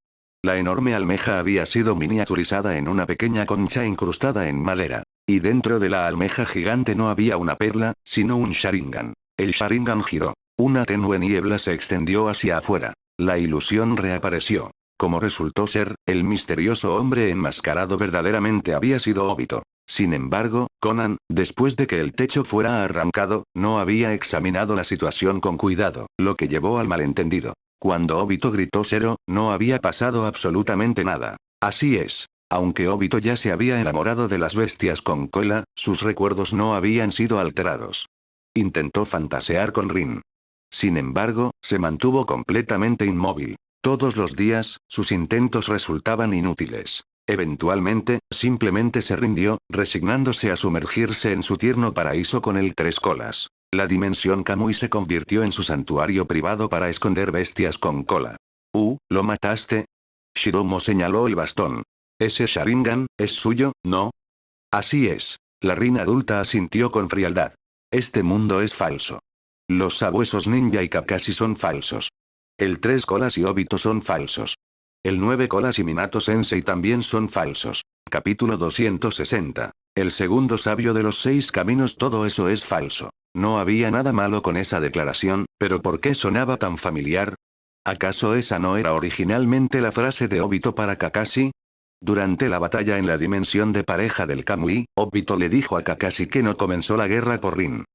La enorme almeja había sido miniaturizada en una pequeña concha incrustada en madera. Y dentro de la almeja gigante no había una perla, sino un Sharingan. El Sharingan giró. Una tenue niebla se extendió hacia afuera. La ilusión reapareció. Como resultó ser, el misterioso hombre enmascarado verdaderamente había sido Obito. Sin embargo, Conan, después de que el techo fuera arrancado, no había examinado la situación con cuidado, lo que llevó al malentendido. Cuando Obito gritó cero, no había pasado absolutamente nada. Así es. Aunque Obito ya se había enamorado de las bestias con cola, sus recuerdos no habían sido alterados. Intentó fantasear con Rin. Sin embargo, se mantuvo completamente inmóvil. Todos los días, sus intentos resultaban inútiles. Eventualmente, simplemente se rindió, resignándose a sumergirse en su tierno paraíso con el tres colas. La dimensión Kamui se convirtió en su santuario privado para esconder bestias con cola. ¿Lo mataste? Shiromo señaló el bastón. Ese Sharingan, ¿es suyo, no? Así es. La Rin adulta asintió con frialdad. Este mundo es falso. Los sabuesos ninja y Kakashi son falsos. El tres colas y Obito son falsos. El 9 colas y Minato Sensei también son falsos. Capítulo 260. El segundo sabio de los 6 caminos. Todo eso es falso. No había nada malo con esa declaración, pero ¿por qué sonaba tan familiar? ¿Acaso esa no era originalmente la frase de Obito para Kakashi? Durante la batalla en la dimensión de pareja del Kamui, Obito le dijo a Kakashi que no comenzó la guerra por Rin.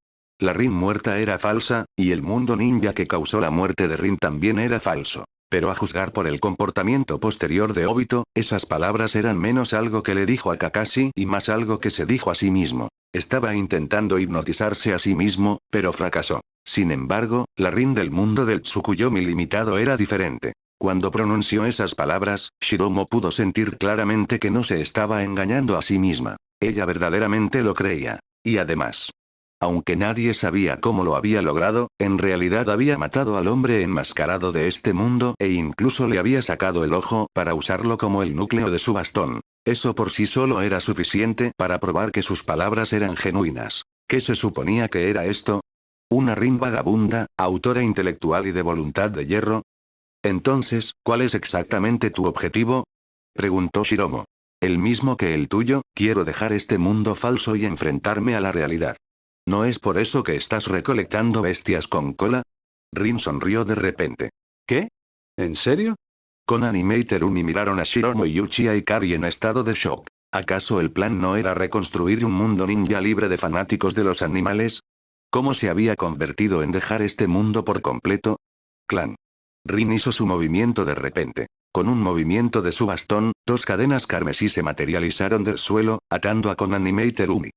La Rin muerta era falsa, y el mundo ninja que causó la muerte de Rin también era falso. Pero a juzgar por el comportamiento posterior de Obito, esas palabras eran menos algo que le dijo a Kakashi y más algo que se dijo a sí mismo. Estaba intentando hipnotizarse a sí mismo, pero fracasó. Sin embargo, la Rin del mundo del Tsukuyomi limitado era diferente. Cuando pronunció esas palabras, Shiromo pudo sentir claramente que no se estaba engañando a sí misma. Ella verdaderamente lo creía. Y además, aunque nadie sabía cómo lo había logrado, en realidad había matado al hombre enmascarado de este mundo e incluso le había sacado el ojo para usarlo como el núcleo de su bastón. Eso por sí solo era suficiente para probar que sus palabras eran genuinas. ¿Qué se suponía que era esto? ¿Una Rin vagabunda, autora intelectual y de voluntad de hierro? Entonces, ¿cuál es exactamente tu objetivo? Preguntó Shiromo. El mismo que el tuyo, quiero dejar este mundo falso y enfrentarme a la realidad. ¿No es por eso que estás recolectando bestias con cola? Rin sonrió de repente. ¿Qué? ¿En serio? Conan y Meiterumi miraron a Shiromo y Uchiha Ikari en estado de shock. ¿Acaso el plan no era reconstruir un mundo ninja libre de fanáticos de los animales? ¿Cómo se había convertido en dejar este mundo por completo? Clan. Rin hizo su movimiento de repente. Con un movimiento de su bastón, 2 cadenas carmesí se materializaron del suelo, atando a Conan y Meiterumi.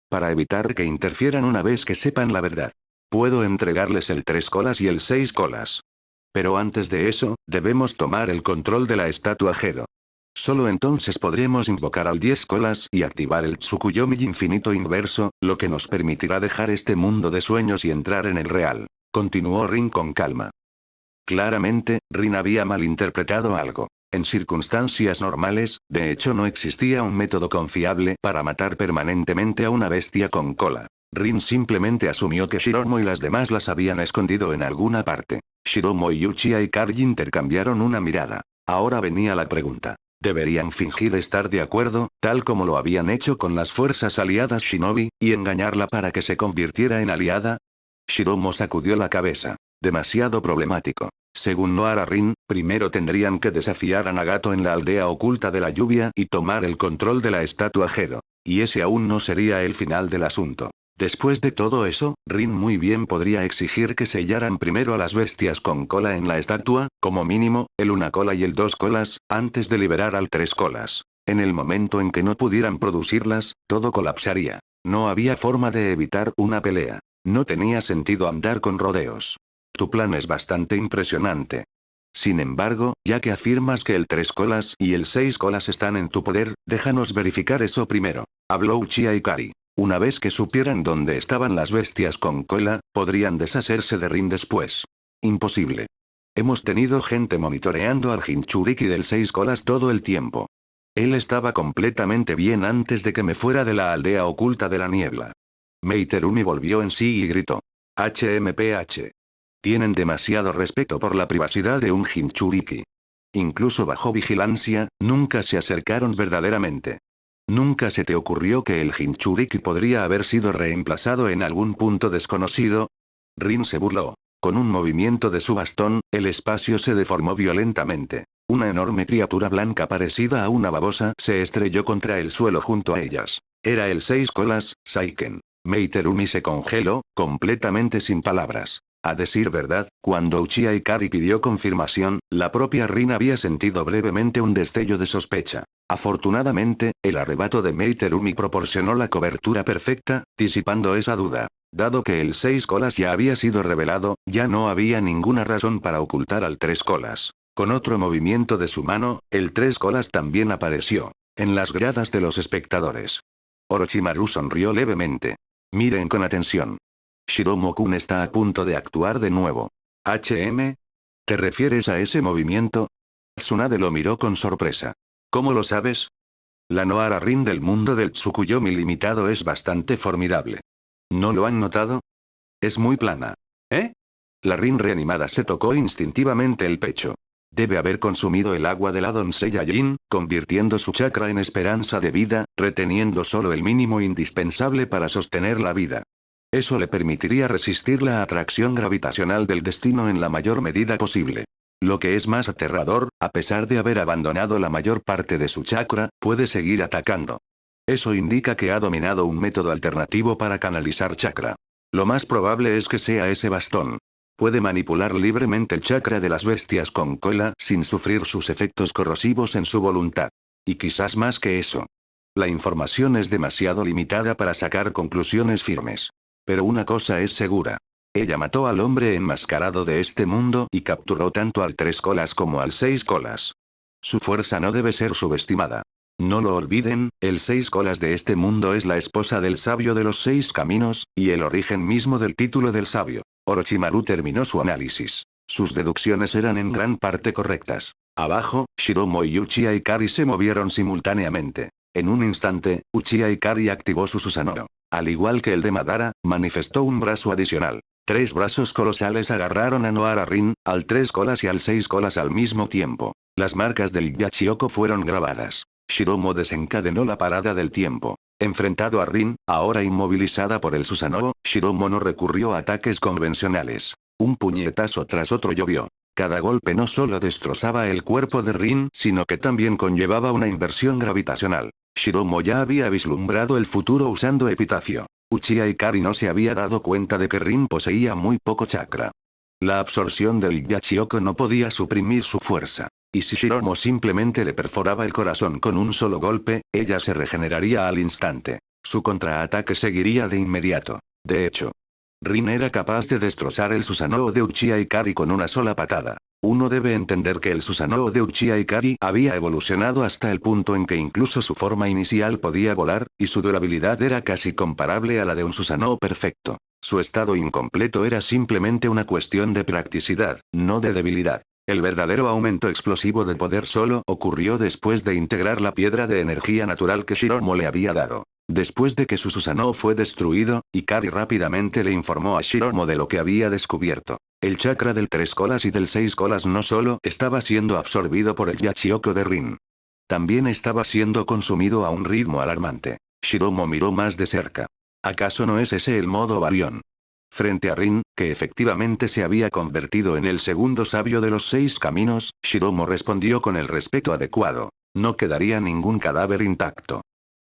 Para evitar que interfieran una vez que sepan la verdad. Puedo entregarles el 3 colas y el 6 colas. Pero antes de eso, debemos tomar el control de la estatua Gedo. Solo entonces podremos invocar al 10 colas y activar el Tsukuyomi infinito inverso, lo que nos permitirá dejar este mundo de sueños y entrar en el real. Continuó Rin con calma. Claramente, Rin había malinterpretado algo. En circunstancias normales, de hecho no existía un método confiable para matar permanentemente a una bestia con cola. Rin simplemente asumió que Shiromo y las demás las habían escondido en alguna parte. Shiromo y Uchiha Ikari intercambiaron una mirada. Ahora venía la pregunta. ¿Deberían fingir estar de acuerdo, tal como lo habían hecho con las fuerzas aliadas Shinobi, y engañarla para que se convirtiera en aliada? Shiromo sacudió la cabeza. Demasiado problemático. Según Noara Rin, primero tendrían que desafiar a Nagato en la aldea oculta de la lluvia y tomar el control de la estatua Gedo. Y ese aún no sería el final del asunto. Después de todo eso, Rin muy bien podría exigir que sellaran primero a las bestias con cola en la estatua, como mínimo, el una cola y el dos colas, antes de liberar al tres colas. En el momento en que no pudieran producirlas, todo colapsaría. No había forma de evitar una pelea. No tenía sentido andar con rodeos. Tu plan es bastante impresionante. Sin embargo, ya que afirmas que el tres colas y el seis colas están en tu poder, déjanos verificar eso primero. Habló Uchiha Ikari. Una vez que supieran dónde estaban las bestias con cola, podrían deshacerse de Rin después. Imposible. Hemos tenido gente monitoreando al Jinchuriki del seis colas todo el tiempo. Él estaba completamente bien antes de que me fuera de la aldea oculta de la niebla. Meiterumi volvió en sí y gritó. HMPH. Tienen demasiado respeto por la privacidad de un Jinchuriki. Incluso bajo vigilancia, nunca se acercaron verdaderamente. ¿Nunca se te ocurrió que el Jinchuriki podría haber sido reemplazado en algún punto desconocido? Rin se burló. Con un movimiento de su bastón, el espacio se deformó violentamente. Una enorme criatura blanca parecida a una babosa se estrelló contra el suelo junto a ellas. Era el seis colas, Saiken. Meiterumi se congeló, completamente sin palabras. A decir verdad, cuando Uchiha Ikari pidió confirmación, la propia Rin había sentido brevemente un destello de sospecha. Afortunadamente, el arrebato de Meiterumi proporcionó la cobertura perfecta, disipando esa duda. Dado que el seis colas ya había sido revelado, ya no había ninguna razón para ocultar al tres colas. Con otro movimiento de su mano, el tres colas también apareció. En las gradas de los espectadores. Orochimaru sonrió levemente. Miren con atención. Shiromo-kun está a punto de actuar de nuevo. ¿HM? ¿Te refieres a ese movimiento? Tsunade lo miró con sorpresa. ¿Cómo lo sabes? La Noara Rin del mundo del Tsukuyomi limitado es bastante formidable. ¿No lo han notado? Es muy plana. ¿Eh? La Rin reanimada se tocó instintivamente el pecho. Debe haber consumido el agua de la doncella Yin, convirtiendo su chakra en esperanza de vida, reteniendo solo el mínimo indispensable para sostener la vida. Eso le permitiría resistir la atracción gravitacional del destino en la mayor medida posible. Lo que es más aterrador, a pesar de haber abandonado la mayor parte de su chakra, puede seguir atacando. Eso indica que ha dominado un método alternativo para canalizar chakra. Lo más probable es que sea ese bastón. Puede manipular libremente el chakra de las bestias con cola sin sufrir sus efectos corrosivos en su voluntad. Y quizás más que eso. La información es demasiado limitada para sacar conclusiones firmes. Pero una cosa es segura. Ella mató al hombre enmascarado de este mundo y capturó tanto al tres colas como al seis colas. Su fuerza no debe ser subestimada. No lo olviden, el seis colas de este mundo es la esposa del sabio de los seis caminos, y el origen mismo del título del sabio. Orochimaru terminó su análisis. Sus deducciones eran en gran parte correctas. Abajo, Shiromo y Uchiha Ikari se movieron simultáneamente. En un instante, Uchiha Ikari activó su Susanoo. Al igual que el de Madara, manifestó un brazo adicional. Tres brazos colosales agarraron a Noara Rin, al tres colas y al seis colas al mismo tiempo. Las marcas del Yachioko fueron grabadas. Shiromo desencadenó la parada del tiempo. Enfrentado a Rin, ahora inmovilizada por el Susanoo, Shiromo no recurrió a ataques convencionales. Un puñetazo tras otro llovió. Cada golpe no solo destrozaba el cuerpo de Rin, sino que también conllevaba una inversión gravitacional. Shiromo ya había vislumbrado el futuro usando epitafio. Uchiha Ikari no se había dado cuenta de que Rin poseía muy poco chakra. La absorción del Yachioko no podía suprimir su fuerza. Y si Shiromo simplemente le perforaba el corazón con un solo golpe, ella se regeneraría al instante. Su contraataque seguiría de inmediato. De hecho, Rin era capaz de destrozar el Susanoo de Uchiha Ikari con una sola patada. Uno debe entender que el Susanoo de Uchiha Ikari había evolucionado hasta el punto en que incluso su forma inicial podía volar, y su durabilidad era casi comparable a la de un Susanoo perfecto. Su estado incompleto era simplemente una cuestión de practicidad, no de debilidad. El verdadero aumento explosivo de poder solo ocurrió después de integrar la piedra de energía natural que Shiromo le había dado. Después de que su Susanoo fue destruido, Ikari rápidamente le informó a Shiromo de lo que había descubierto. El chakra del tres colas y del seis colas no solo estaba siendo absorbido por el Yachioko de Rin. También estaba siendo consumido a un ritmo alarmante. Shiromo miró más de cerca. ¿Acaso no es ese el modo Baryon? Frente a Rin, que efectivamente se había convertido en el segundo sabio de los 6 caminos, Shiromo respondió con el respeto adecuado. No quedaría ningún cadáver intacto.